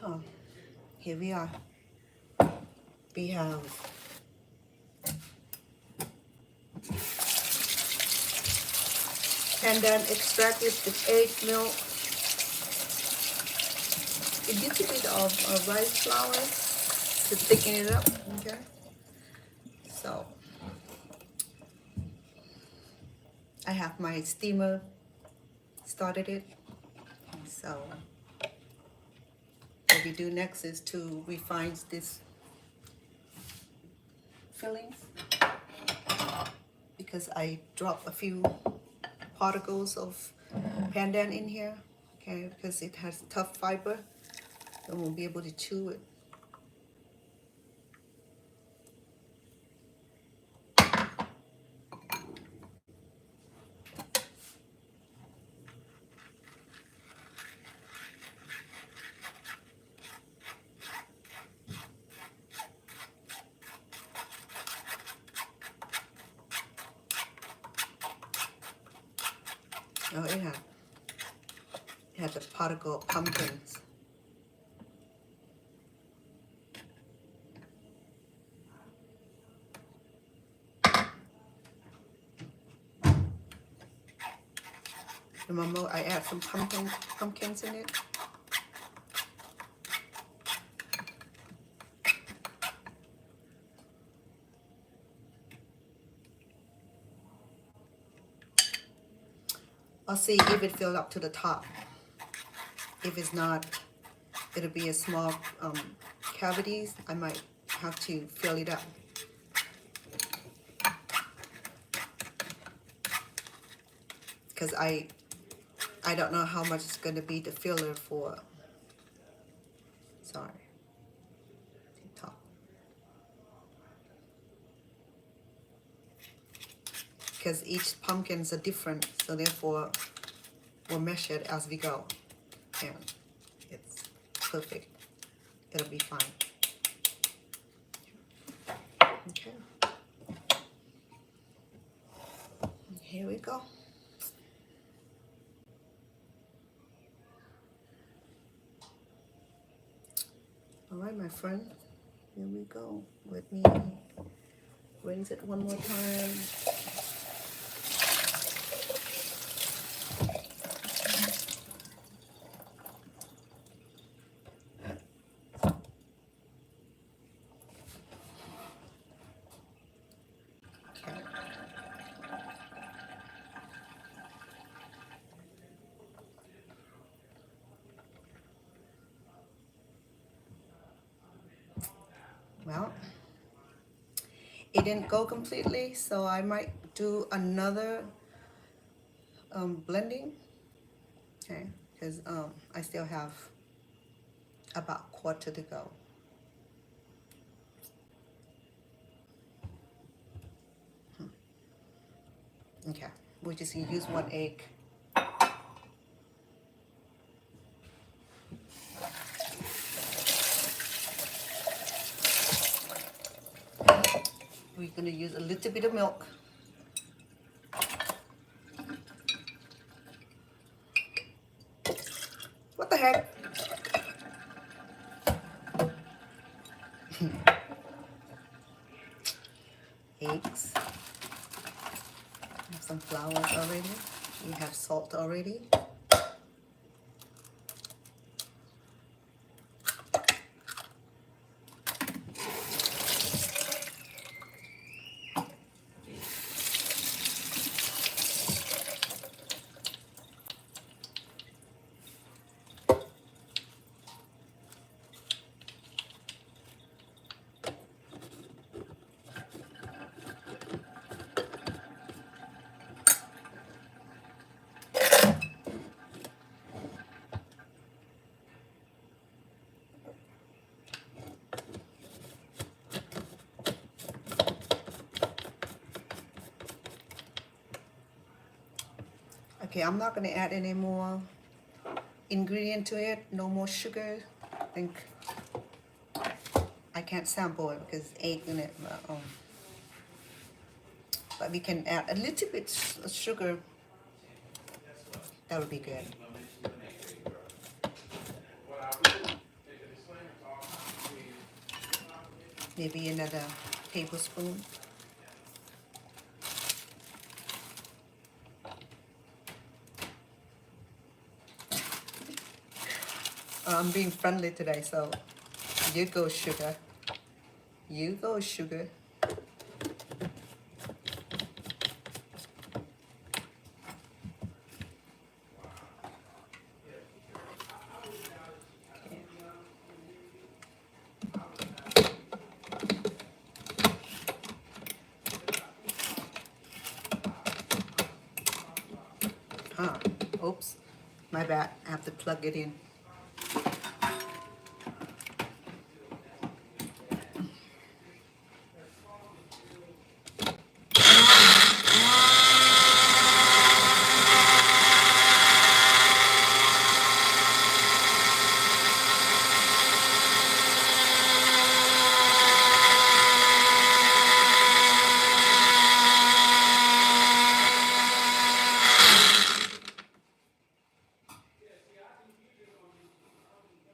So here we are. We have pandan extracted with egg, milk, a little bit of rice flour to thicken it up. Okay, so I have my steamer started it. So what we do next is to refine this fillings, because I drop a few particles of pandan in here, okay, because it has tough fiber. I won't be able to chew it. Oh, it had the particle of pumpkins. Remember, I add some pumpkins in it. I'll see if it fills up to the top. If it's not, it'll be a small cavities. I might have to fill it up. Because I don't know how much it's going to be the filler for. Sorry. Top. Because each pumpkins are different, so therefore we'll measure it as we go. And it's perfect. It'll be fine. Okay. Here we go. All right, my friend. Here we go. Let me rinse it one more time. Well, it didn't go completely, so I might do another blending, okay, because I still have about a quarter to go. Okay, we're just gonna use one egg. We're gonna use a little bit of milk. What the heck? Eggs. We have some flowers already. We have salt already. Okay, I'm not gonna add any more ingredient to it. No more sugar. I think I can't sample it because egg in it. But we can add a little bit of sugar. That would be good. Maybe another tablespoon. I'm being friendly today, so you go, sugar. You go, sugar. Huh. Oops. My bad. I have to plug it in.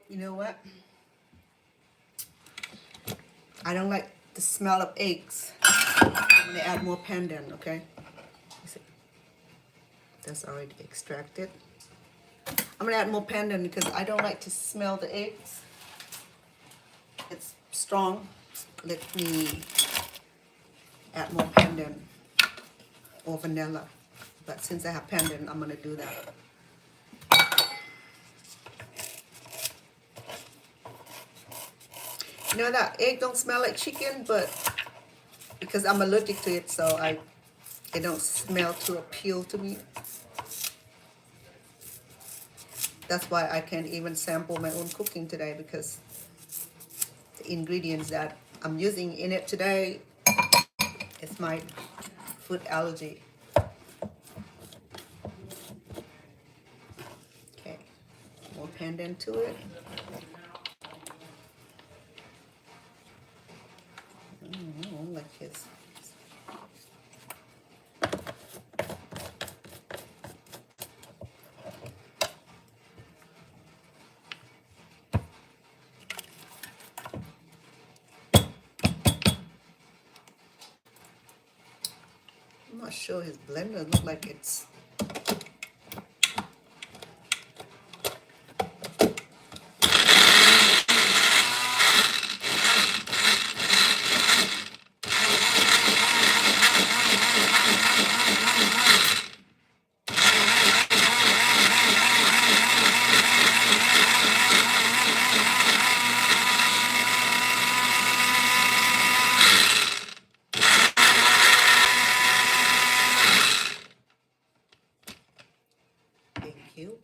You know what? I don't like the smell of eggs. I'm gonna add more pandan, okay? That's already extracted. I'm gonna add more pandan because I don't like to smell the eggs. It's strong. Let me add more pandan or vanilla. But since I have pandan, I'm gonna do that. You know that egg don't smell like chicken, but because I'm allergic to it, so it don't smell to appeal to me. That's why I can't even sample my own cooking today, because the ingredients that I'm using in it today is my food allergy. Okay, more pandan to it. Like this. I'm not sure his blender looks like it's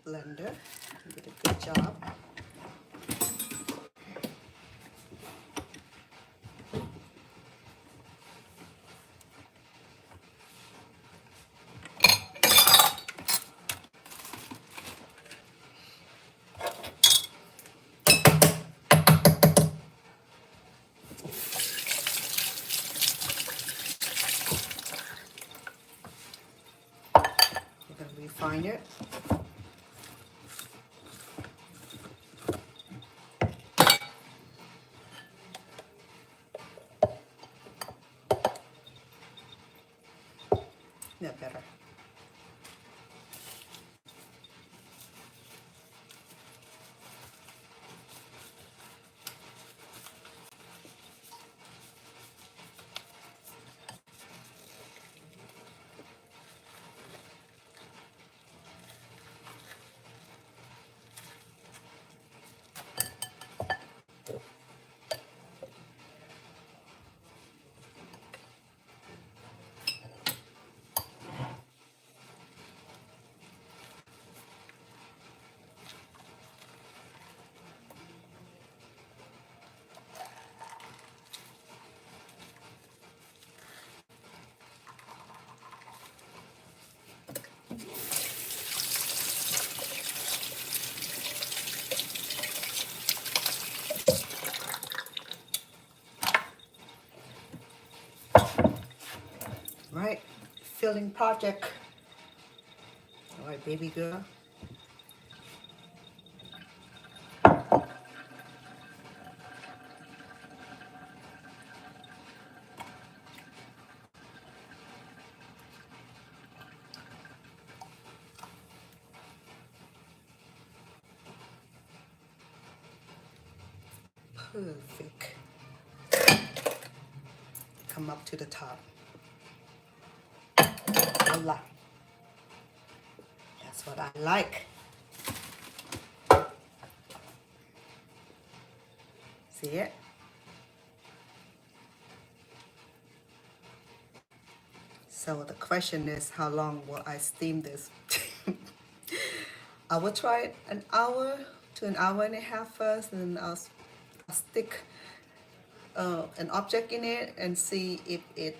blender. You did a good job. You're gonna refine it. No, better. filling project. All right, baby girl. Perfect. Come up to the top. Voila. That's what I like. See it? So the question is, how long will I steam this? I will try it an hour to an hour and a half first, and then I'll stick an object in it and see if it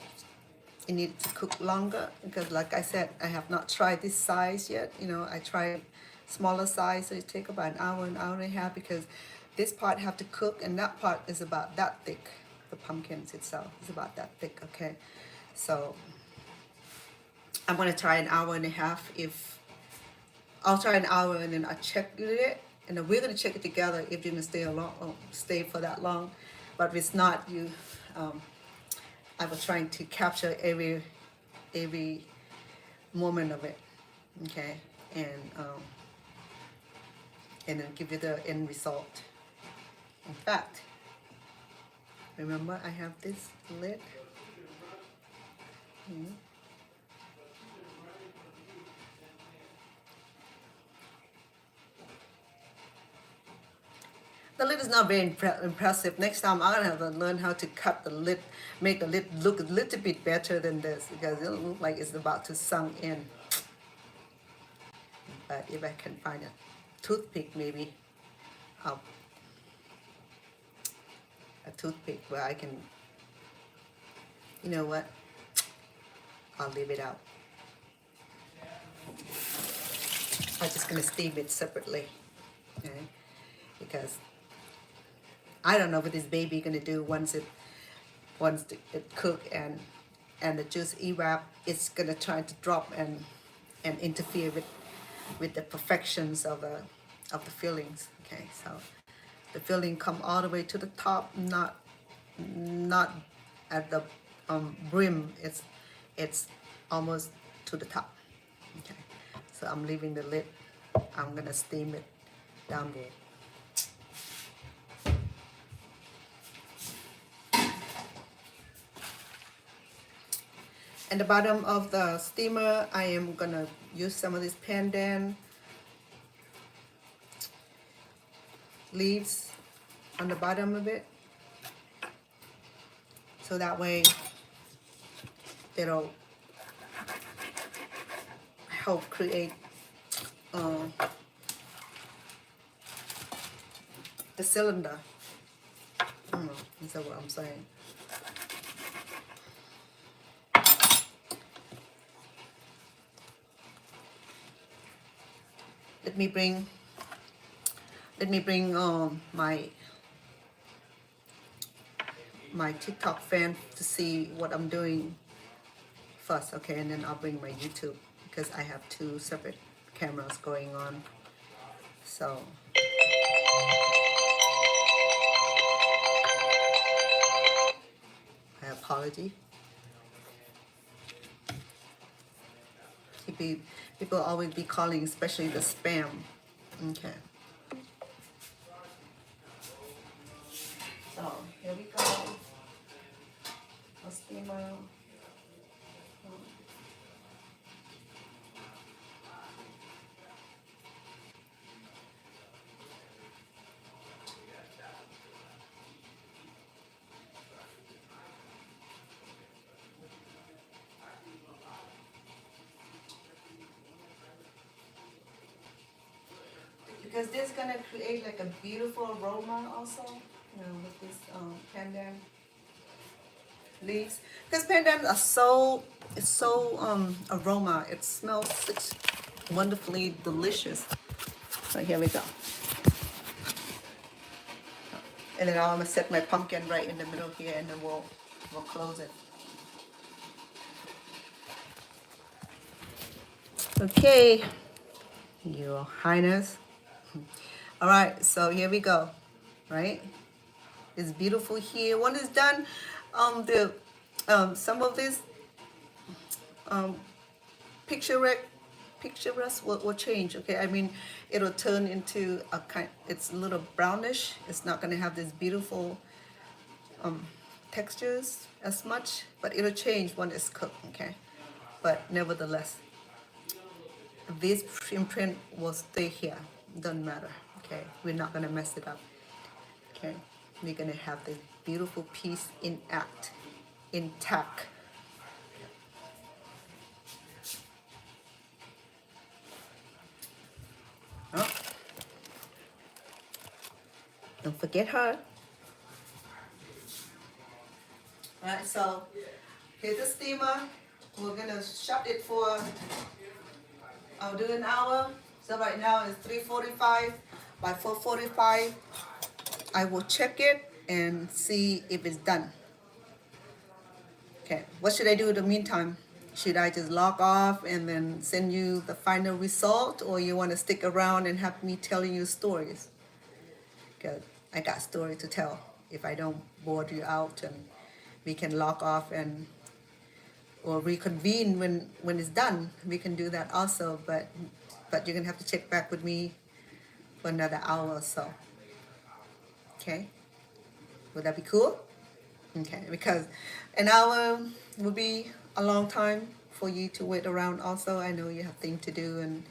needs to cook longer. Because like I said, I have not tried this size yet. You know, I tried smaller size, so it take about an hour and a half, because this part have to cook and that part is about that thick. The pumpkins itself is about that thick. Okay, so I'm gonna try an hour and a half. If I'll try an hour and then I check it, and then we're gonna check it together if you're gonna stay for that long. But if it's not, I was trying to capture every moment of it, okay, and then give you the end result. In fact, remember I have this lid. The lid is not very impressive. Next time I'm gonna have to learn how to cut the lid, make the lid look a little bit better than this, because it'll look like it's about to sunk in. But if I can find a toothpick, maybe a toothpick where I can, you know what, I'll leave it out. I'm just gonna steam it separately, okay? Because I don't know what this baby gonna do once it cook and the juice evap. It's gonna try to drop and interfere with the perfections of the fillings. Okay, so the filling come all the way to the top, not at the brim. It's almost to the top. Okay, so I'm leaving the lid. I'm gonna steam it downward. And the bottom of the steamer, I am gonna use some of this pandan leaves on the bottom of it, so that way it'll help create the cylinder. Is that what I'm saying? Let me bring my TikTok fan to see what I'm doing first, okay, and then I'll bring my YouTube, because I have two separate cameras going on. So my apology. People always be calling, especially the spam. Okay. So here we go. A steamer. Because this is gonna create like a beautiful aroma also, you know, with this pandan leaves. Because pandan are so aroma. It smells it's wonderfully delicious. So here we go. And then I'm gonna set my pumpkin right in the middle here, and then we'll close it. Okay, Your Highness. All right, so here we go. Right, it's beautiful here. When it's done, the some of this um, picturesque picturesque will change. Okay, I mean it'll turn into a kind. It's a little brownish. It's not gonna have this beautiful textures as much, but it'll change when it's cooked. Okay, but nevertheless, this imprint will stay here. Doesn't matter. Okay, we're not gonna mess it up. Okay, we're gonna have this beautiful piece intact. Oh, don't forget her. All right, so here's the steamer. We're gonna shut it for, I'll do an hour. So right now it's 3:45. By 4:45, I will check it and see if it's done. Okay, what should I do in the meantime? Should I just log off and then send you the final result, or you want to stick around and have me telling you stories? Because I got story to tell. If I don't bore you out, and we can log off and or reconvene when it's done. We can do that also, but you're gonna have to check back with me for another hour or so. Okay, would that be cool? Okay, because an hour would be a long time for you to wait around. Also, I know you have things to do and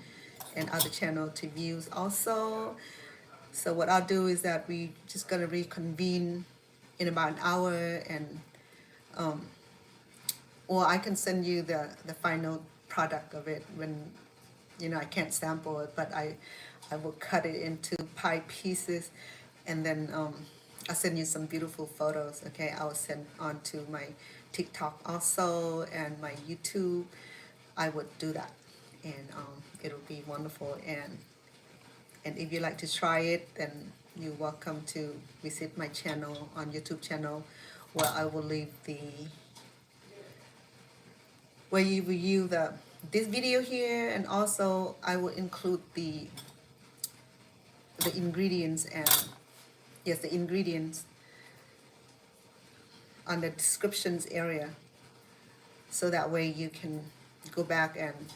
other channel to views also. So what I'll do is that we just gonna reconvene in about an hour, and or I can send you the final product of it when I can't sample it, but I will cut it into pie pieces, and then I'll send you some beautiful photos. Okay, I will send on to my TikTok also and my YouTube. I would do that, and it'll be wonderful. And if you like to try it, then you're welcome to visit my channel on YouTube channel, where I will leave where you view this video here, and also I will include the ingredients, and yes, the ingredients on the descriptions area, so that way you can go back and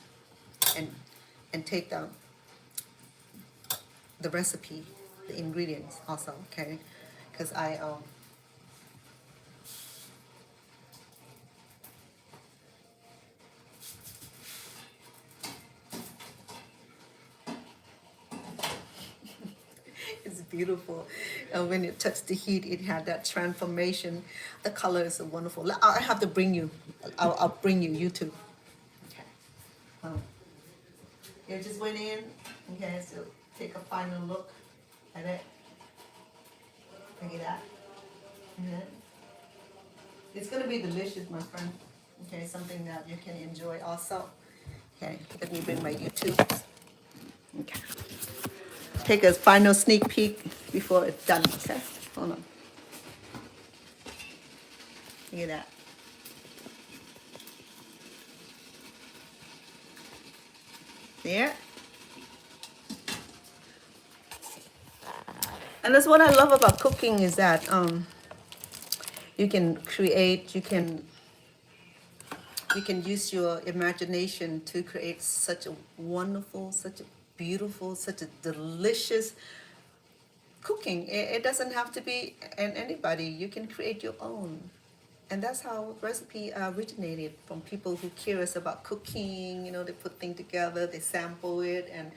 and take the recipe, the ingredients also. Okay, because it's beautiful. When it touched the heat, it had that transformation. The color is wonderful. I have to bring you. I'll bring you YouTube. Okay. You just went in. Okay, so take a final look at it. Look at that. Yeah. It's gonna be delicious, my friend. Okay, something that you can enjoy also. Okay, let me bring my YouTube. Okay. Take a final sneak peek before it's done. Okay, hold on. Look at that. There. And that's what I love about cooking, is that you can create, you can use your imagination to create such a wonderful, such a beautiful, such a delicious cooking. It doesn't have to be anybody. You can create your own. And that's how recipe originated, from people who curious about cooking. They put things together, they sample it, and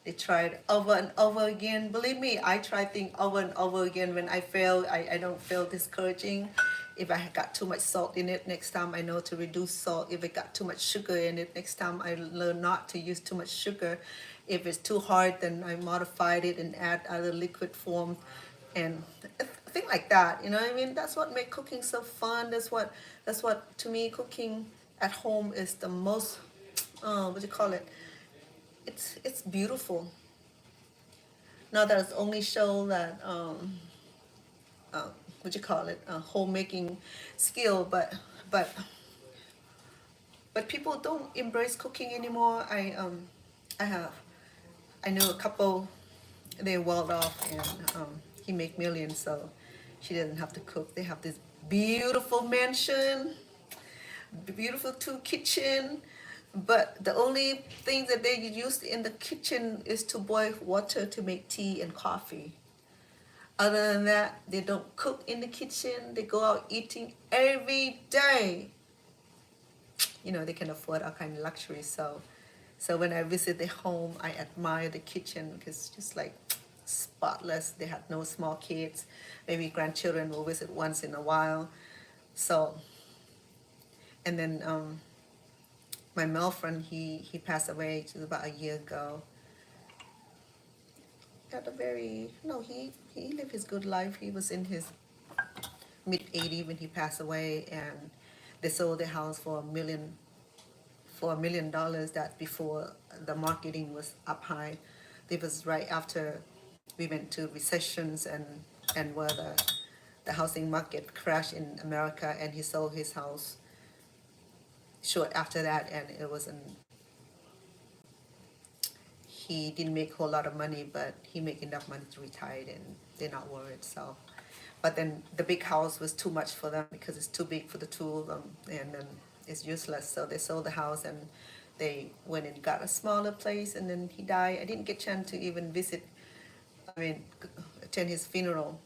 they try it over and over again. Believe me, I try things over and over again. When I fail, I don't feel discouraging. If I got too much salt in it, next time I know to reduce salt. If it got too much sugar in it, next time I learn not to use too much sugar. If it's too hard, then I modified it and add other liquid forms, and thing like that. You know what I mean? That's what makes cooking so fun. That's what to me, cooking at home is the most what do you call it? It's beautiful. Now that it's only show that what you call it, homemaking skill, but but people don't embrace cooking anymore. I have I know a couple, they're well off, and he make millions, so she doesn't have to cook. They have this beautiful mansion, beautiful two kitchen, but the only thing that they use in the kitchen is to boil water to make tea and coffee. Other than that, they don't cook in the kitchen. They go out eating every day. You know, they can afford all kind of luxury. So when I visit the home, I admire the kitchen because it's just like spotless. They had no small kids. Maybe grandchildren will visit once in a while. So, and then my male friend, he passed away just about a year ago. Had a very, no, he lived his good life. He was in his mid-80s when he passed away, and they sold the house for $1 million. That before the marketing was up high. It was right after we went to recessions and where the housing market crashed in America, and he sold his house short after that, and it wasn't, he didn't make a whole lot of money, but he made enough money to retire, and they're not worried. So, but then the big house was too much for them because it's too big for the two of them, and then it's useless. So they sold the house, and they went and got a smaller place, and then he died. I didn't get a chance to even visit, I mean, attend his funeral,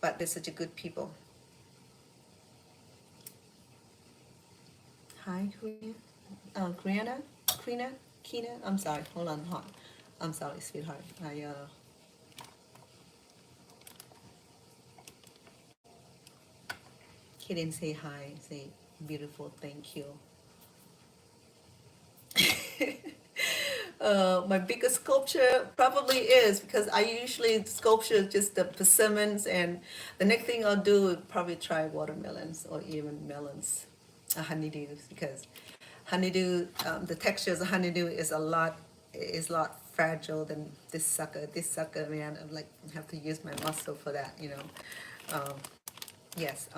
but they're such a good people. Hi, Krina. I'm sorry. Hold on. I'm sorry, sweetheart. He didn't say hi. Say beautiful. Thank you. My biggest sculpture probably is because I usually sculpture just the persimmons, and the next thing I'll do is probably try watermelons or even melons, honeydews, because honeydew, the texture of the honeydew is a lot fragile than this sucker. This sucker, man, I'm like, I have to use my muscle for that, you know. Yes.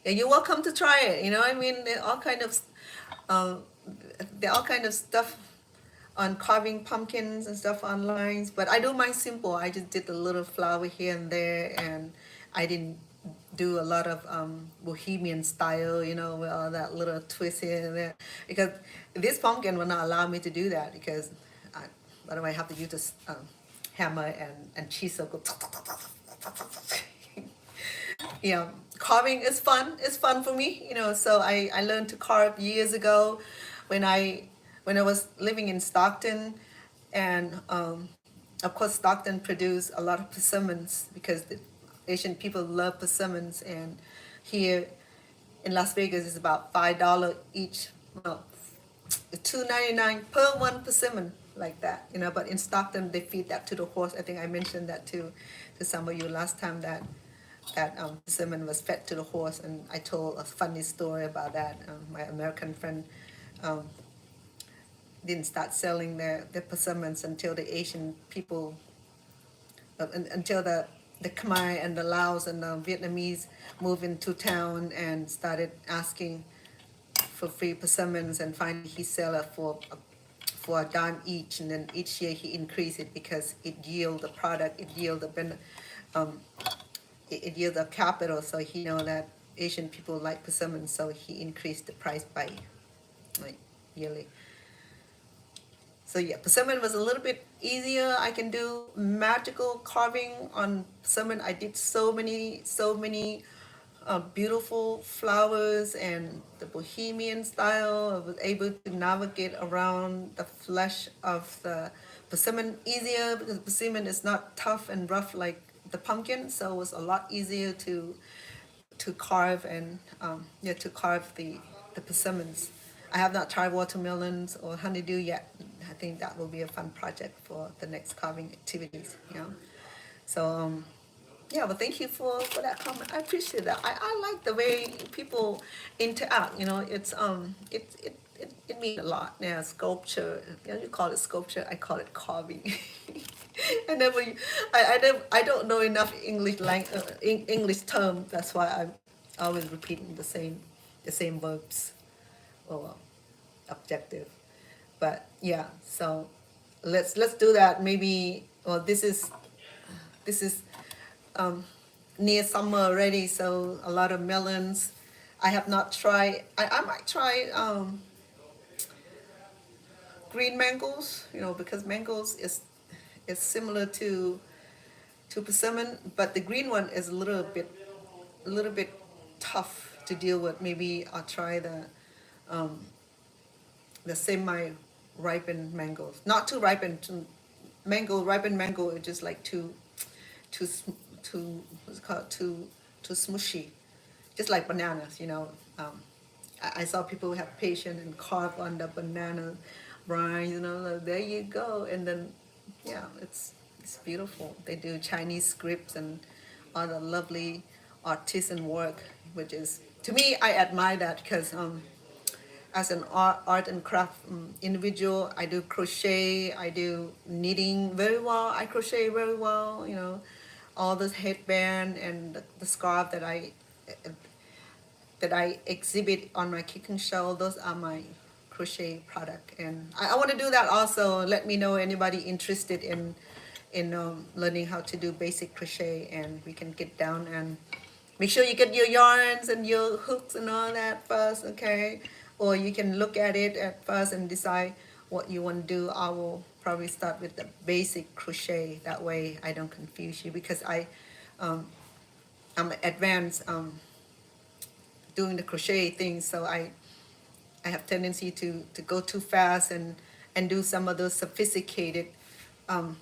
Yeah, you're welcome to try it. You know, I mean, um, there are all kind of stuff on carving pumpkins and stuff online, but I do mine simple. I just did a little flower here and there, and I didn't do a lot of bohemian style, you know, with all that little twist here and there, because this pumpkin will not allow me to do that, because I do I have to use this hammer and chisel. Go you know, carving is fun. It's fun for me, you know. So I learned to carve years ago when I was living in Stockton, and of course Stockton produced a lot of persimmons because the Asian people love persimmons, and here in Las Vegas is about $5 each. Well, $2.99 per one persimmon, like that, you know. But in Stockton they feed that to the horse. I think I mentioned that to some of you last time, that persimmon was fed to the horse, and I told a funny story about that. My American friend didn't start selling their persimmons until the Asian people, until the Khmer and the Laos and the Vietnamese moved into town and started asking for free persimmons, and finally he sell it for a dime each, and then each year he increased it because it yield the product, it yield the um, it yield the capital. So he know that Asian people like persimmons, so he increased the price by like yearly. So yeah, persimmon was a little bit easier. I can do magical carving on persimmon. I did so many beautiful flowers and the bohemian style. I was able to navigate around the flesh of the persimmon easier because persimmon is not tough and rough like the pumpkin, so it was a lot easier to carve, and yeah, to carve the persimmons. I have not tried watermelons or honeydew yet. I think that will be a fun project for the next carving activities. You know, so yeah. But thank you for that comment. I appreciate that. I like the way people interact. You know, it means a lot. Yeah, sculpture. You know, you call it sculpture. I call it carving. I never, I don't know enough English English term. That's why I'm always repeating the the same verbs or objective. But yeah, so let's do that. Maybe well, this is near summer already, so a lot of melons. I have not tried. I might try green mangoes. Because mangoes is similar to persimmon, but the green one is a little bit tough to deal with. Maybe I'll try the semi-ripened mangoes. Not too ripened. Ripened mango is just like too what's it called, too smushy. Just like bananas. I saw people have patience and carve on the banana rind. Like, there you go. And then, yeah, it's beautiful. They do Chinese scripts and all the lovely artisan work, which is, to me, I admire that because as an art and craft individual, I do crochet, I do knitting very well, I crochet very well. All this headband and the scarf that I exhibit on my cooking show, those are my crochet product. And I want to do that also. Let me know anybody interested in learning how to do basic crochet, and we can get down and make sure you get your yarns and your hooks and all that first, okay? Or you can look at it at first and decide what you want to do. I will probably start with the basic crochet. That way I don't confuse you, because I'm advanced doing the crochet thing, so I have tendency to go too fast and do some of those sophisticated or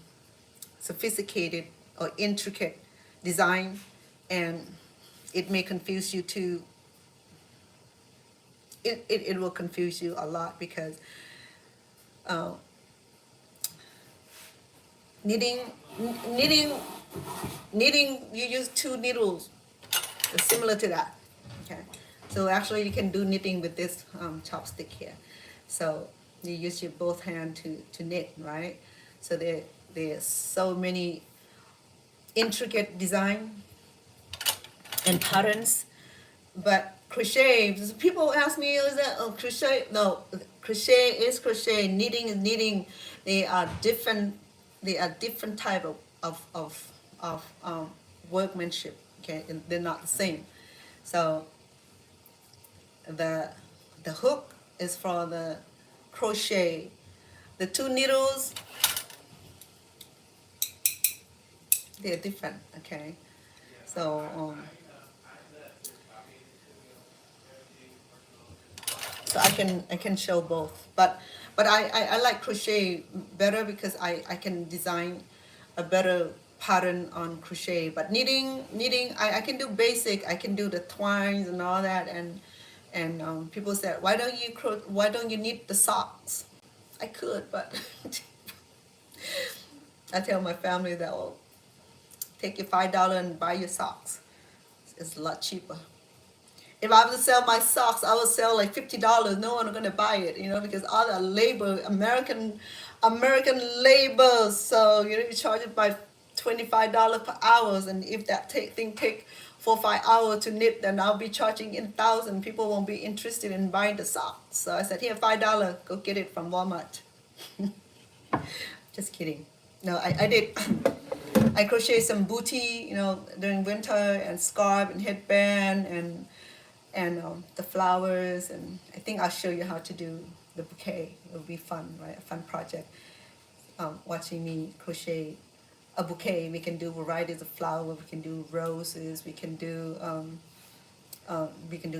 intricate design, and it may confuse you too. It will confuse you a lot, because knitting knitting you use two needles. It's similar to that. Okay, so actually you can do knitting with this chopstick here. So you use your both hand to knit, right? So there's so many intricate design and patterns. But crochet, people ask me, is that crochet? No, crochet is crochet, knitting is knitting. They are different type of workmanship, okay, and they're not the same. So the hook is for the crochet. The two needles, they're different, okay? So so I can show both, but I like crochet better, because I can design a better pattern on crochet. But knitting I can do basic. I can do the twines and all that, and people said, why don't you knit the socks? I could, but I tell my family that, well, take your $5 and buy your socks. It's a lot cheaper. If I was to sell my socks, I would sell like $50. No one is gonna buy it, because all the labor, American labor. So you charge it by $25 per hour, and if that thing take 4 or 5 hours to knit, then I'll be charging in thousands. People won't be interested in buying the socks. So I said, here, $5, go get it from Walmart. Just kidding. No, I did. I crochet some booty, during winter, and scarf and headband and the flowers, and I think I'll show you how to do the bouquet. It'll be fun, right? A fun project. Watching me crochet a bouquet. We can do varieties of flowers. We can do roses. We can do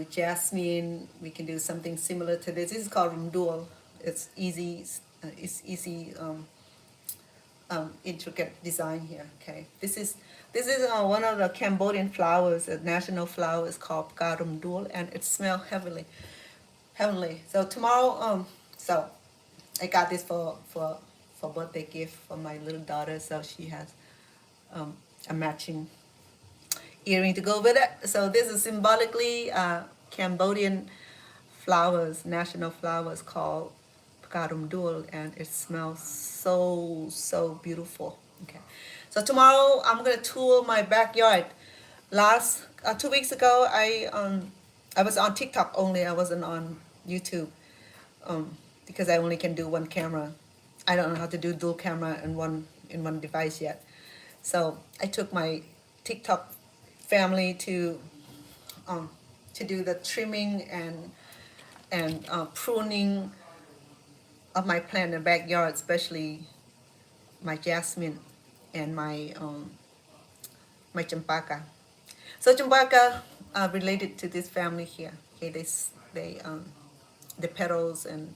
jasmine. We can do something similar to this. This is called rumdul. It's easy. It's easy. Intricate design here. Okay, this is one of the Cambodian flowers. The national flower is called Rumdul, and it smells heavenly. So tomorrow, so I got this for birthday gift for my little daughter. So she has a matching earring to go with it. So this is symbolically Cambodian flowers, national flowers called Rumdul, and it smells so beautiful. Okay, so tomorrow I'm gonna tour my backyard. Last 2 weeks ago, I I was on TikTok only. I wasn't on YouTube, because I only can do one camera. I don't know how to do dual camera in one device yet. So I took my TikTok family um, to do the trimming and pruning of my plant in the backyard, especially my jasmine and my champaka. So champaka related to this family here. Okay, the petals and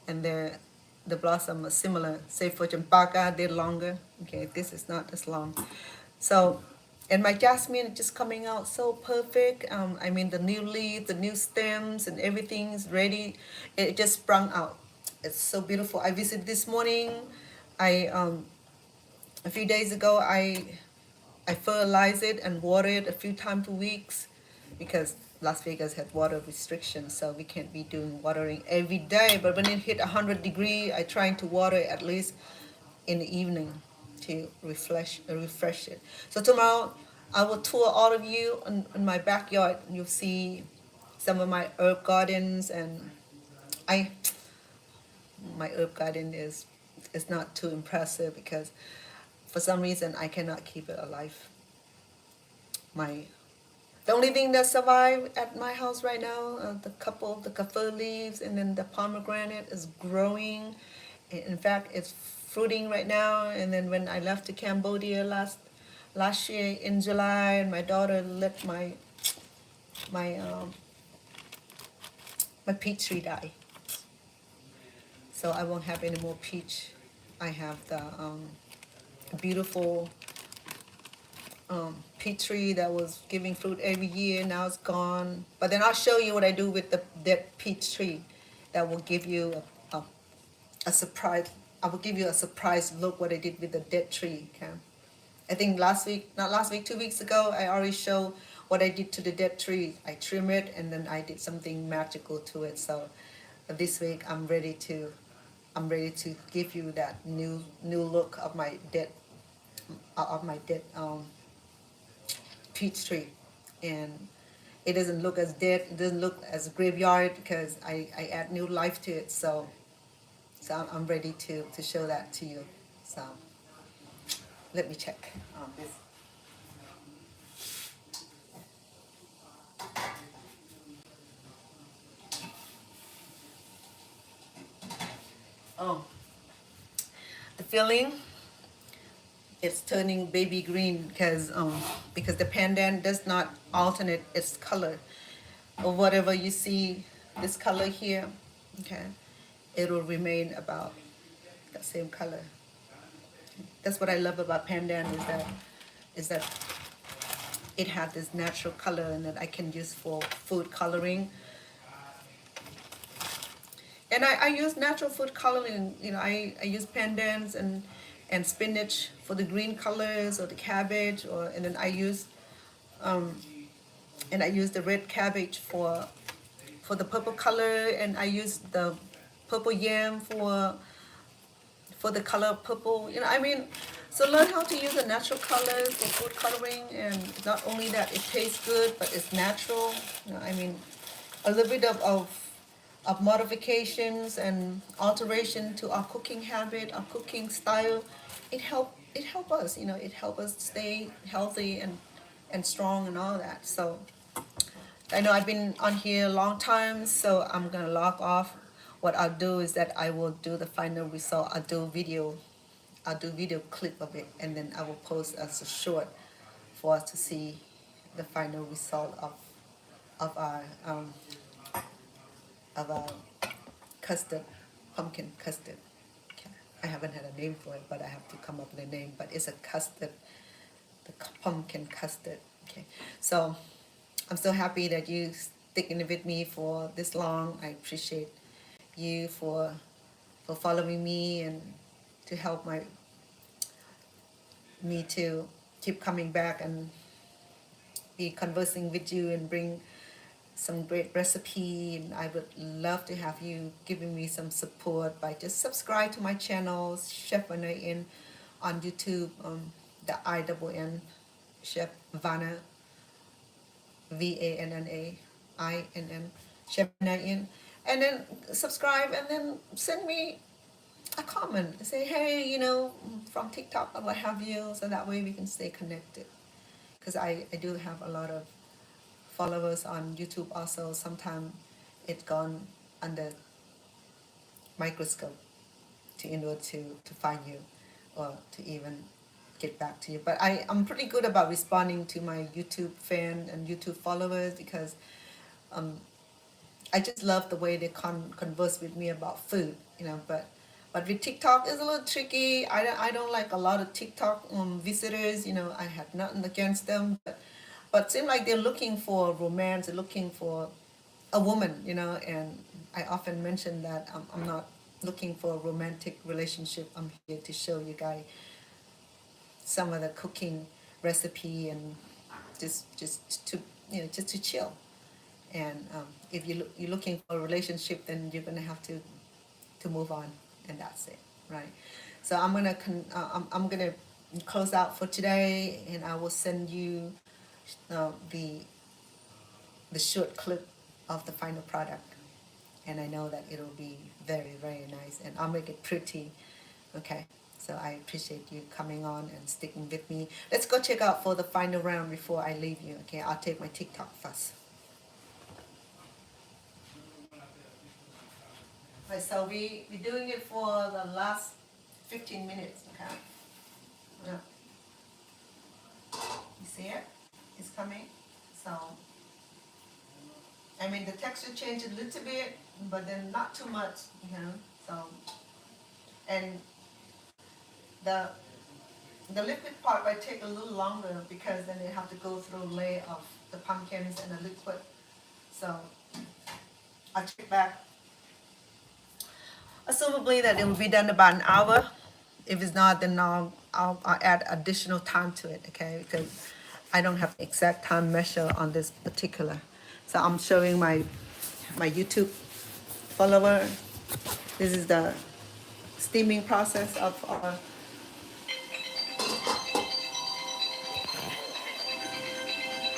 the blossom are similar. Say for champaka, they're longer. Okay, this is not as long. So, and my jasmine is just coming out so perfect. I mean, the new leaf, the new stems, and everything is ready. It just sprung out. It's so beautiful. I visited this morning. I a few days ago, I fertilize it and water it a few times a week because Las Vegas had water restrictions, so we can't be doing watering every day. But when it hit 100 degrees, I trying to water it at least in the evening to refresh it. So tomorrow I will tour all of you in my backyard. You'll see some of my herb gardens, and I my herb garden is not too impressive because for some reason I cannot keep it alive. My The only thing that survived at my house right now, the kaffir leaves, and then the pomegranate is growing. In fact, it's fruiting right now. And then when I left to Cambodia last year in July, and my daughter let my my peach tree die, so I won't have any more peach. I have the beautiful peach tree that was giving fruit every year. Now it's gone. But then I'll show you what I do with the dead peach tree. That will give you a surprise. I will give you a surprise look what I did with the dead tree. Okay. I think not last week, 2 weeks ago, I already showed what I did to the dead tree. I trim it and then I did something magical to it. So this week I'm ready to give you that new look of my dead peach tree. And it doesn't look as dead, it doesn't look as a graveyard because I add new life to it. So I'm ready to show that to you. So let me check this. Oh, the filling, it's turning baby green because the pandan does not alternate its color, or whatever you see this color here. Okay, it will remain about the same color. That's what I love about pandan is that it has this natural color and that I can use for food coloring. And I use natural food coloring. You know, I use pandans and spinach for the green colors, or the cabbage, and then I use the red cabbage for the purple color, and I use the purple yam for the color purple. You know, I mean, so learn how to use the natural colors for food coloring, and not only that, it tastes good, but it's natural. You know, I mean, a little bit of modifications and alteration to our cooking habit, our cooking style, it help us. You know, it help us stay healthy and strong and all that. So I know I've been on here a long time, so I'm gonna log off. What I'll do is that I will do the final result. I'll do video clip of it, and then I will post as a short for us to see the final result of our custard, pumpkin custard. Okay. I haven't had a name for it, but I have to come up with a name. But it's a custard, pumpkin custard. Okay, so I'm so happy that you sticking with me for this long. I appreciate you for following me and to help me to keep coming back and be conversing with you and bring some great recipe. And I would love to have you giving me some support by just subscribe to my channel, Chef Vanna on YouTube, the INN Chef Vanna, VANNA INN, Chef Nayan, and then subscribe and then send me a comment. Say, hey, from TikTok or what have you, so that way we can stay connected. Because I do have a lot of followers on YouTube also. Sometimes it's gone under microscope in order to find you or to even get back to you. But I'm pretty good about responding to my YouTube fan and YouTube followers because um, I just love the way they converse with me about food, but with TikTok it's a little tricky. I don't like a lot of TikTok visitors. I have nothing against them, but seem like they're looking for romance, they're looking for a woman, and I often mention that I'm not looking for a romantic relationship. I'm here to show you guys some of the cooking recipe and just to chill. And if you're looking for a relationship, then you're gonna have to move on, and that's it, right? So I'm gonna close out for today, and I will send you the short clip of the final product, and I know that it'll be very, very nice, and I'll make it pretty. Okay, so I appreciate you coming on and sticking with me. Let's go check out for the final round before I leave you. Okay, I'll take my TikTok first. Right, so we're doing it for the last 15 minutes, okay? Yeah. You see it? It's coming. So, I mean, the texture changed a little bit, but then not too much, So, and the liquid part might take a little longer because then they have to go through a layer of the pumpkins and the liquid. So, I'll check back. Assumably that it will be done about an hour. If it's not, then I'll add additional time to it, okay? Because I don't have exact time measure on this particular. So I'm showing my YouTube follower. This is the steaming process of our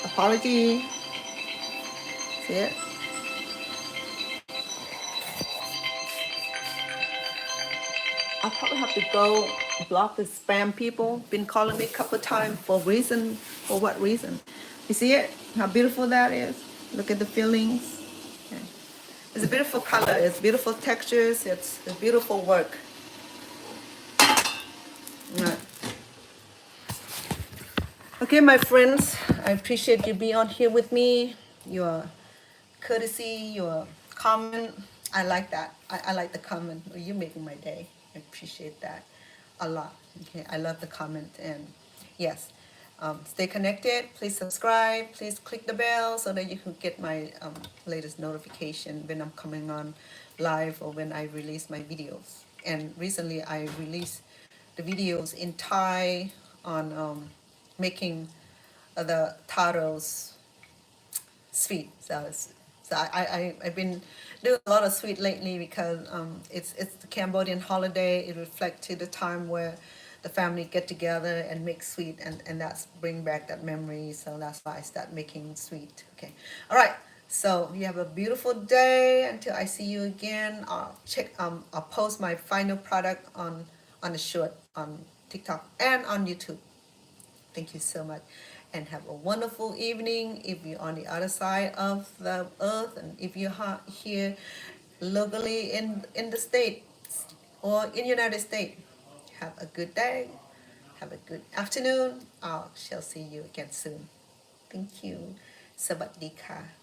apology. See it? I'll probably have to go block the spam people. Been calling me a couple of times for what reason? You see it? How beautiful that is? Look at the fillings. Okay. It's a beautiful color. It's beautiful textures. It's beautiful work. Right. Okay, my friends, I appreciate you being on here with me. Your courtesy, your comment. I like that. I like the comment. You're making my day. I appreciate that a lot. Okay, I love the comment. And yes, stay connected. Please subscribe. Please click the bell so that you can get my latest notification when I'm coming on live or when I release my videos. And recently I released the videos in Thai on making the taros sweet. I've been doing a lot of sweet lately because it's the Cambodian holiday. It reflects to the time where the family get together and make sweet, and that's bring back that memory. So that's why I start making sweet. Okay, all right. So you have a beautiful day. Until I see you again, I'll post my final product on the short on TikTok and on YouTube. Thank you so much, and have a wonderful evening if you're on the other side of the earth, and if you're here locally in the States or in United States. Have a good day. Have a good afternoon. I shall see you again soon. Thank you. สวัสดีค่ะ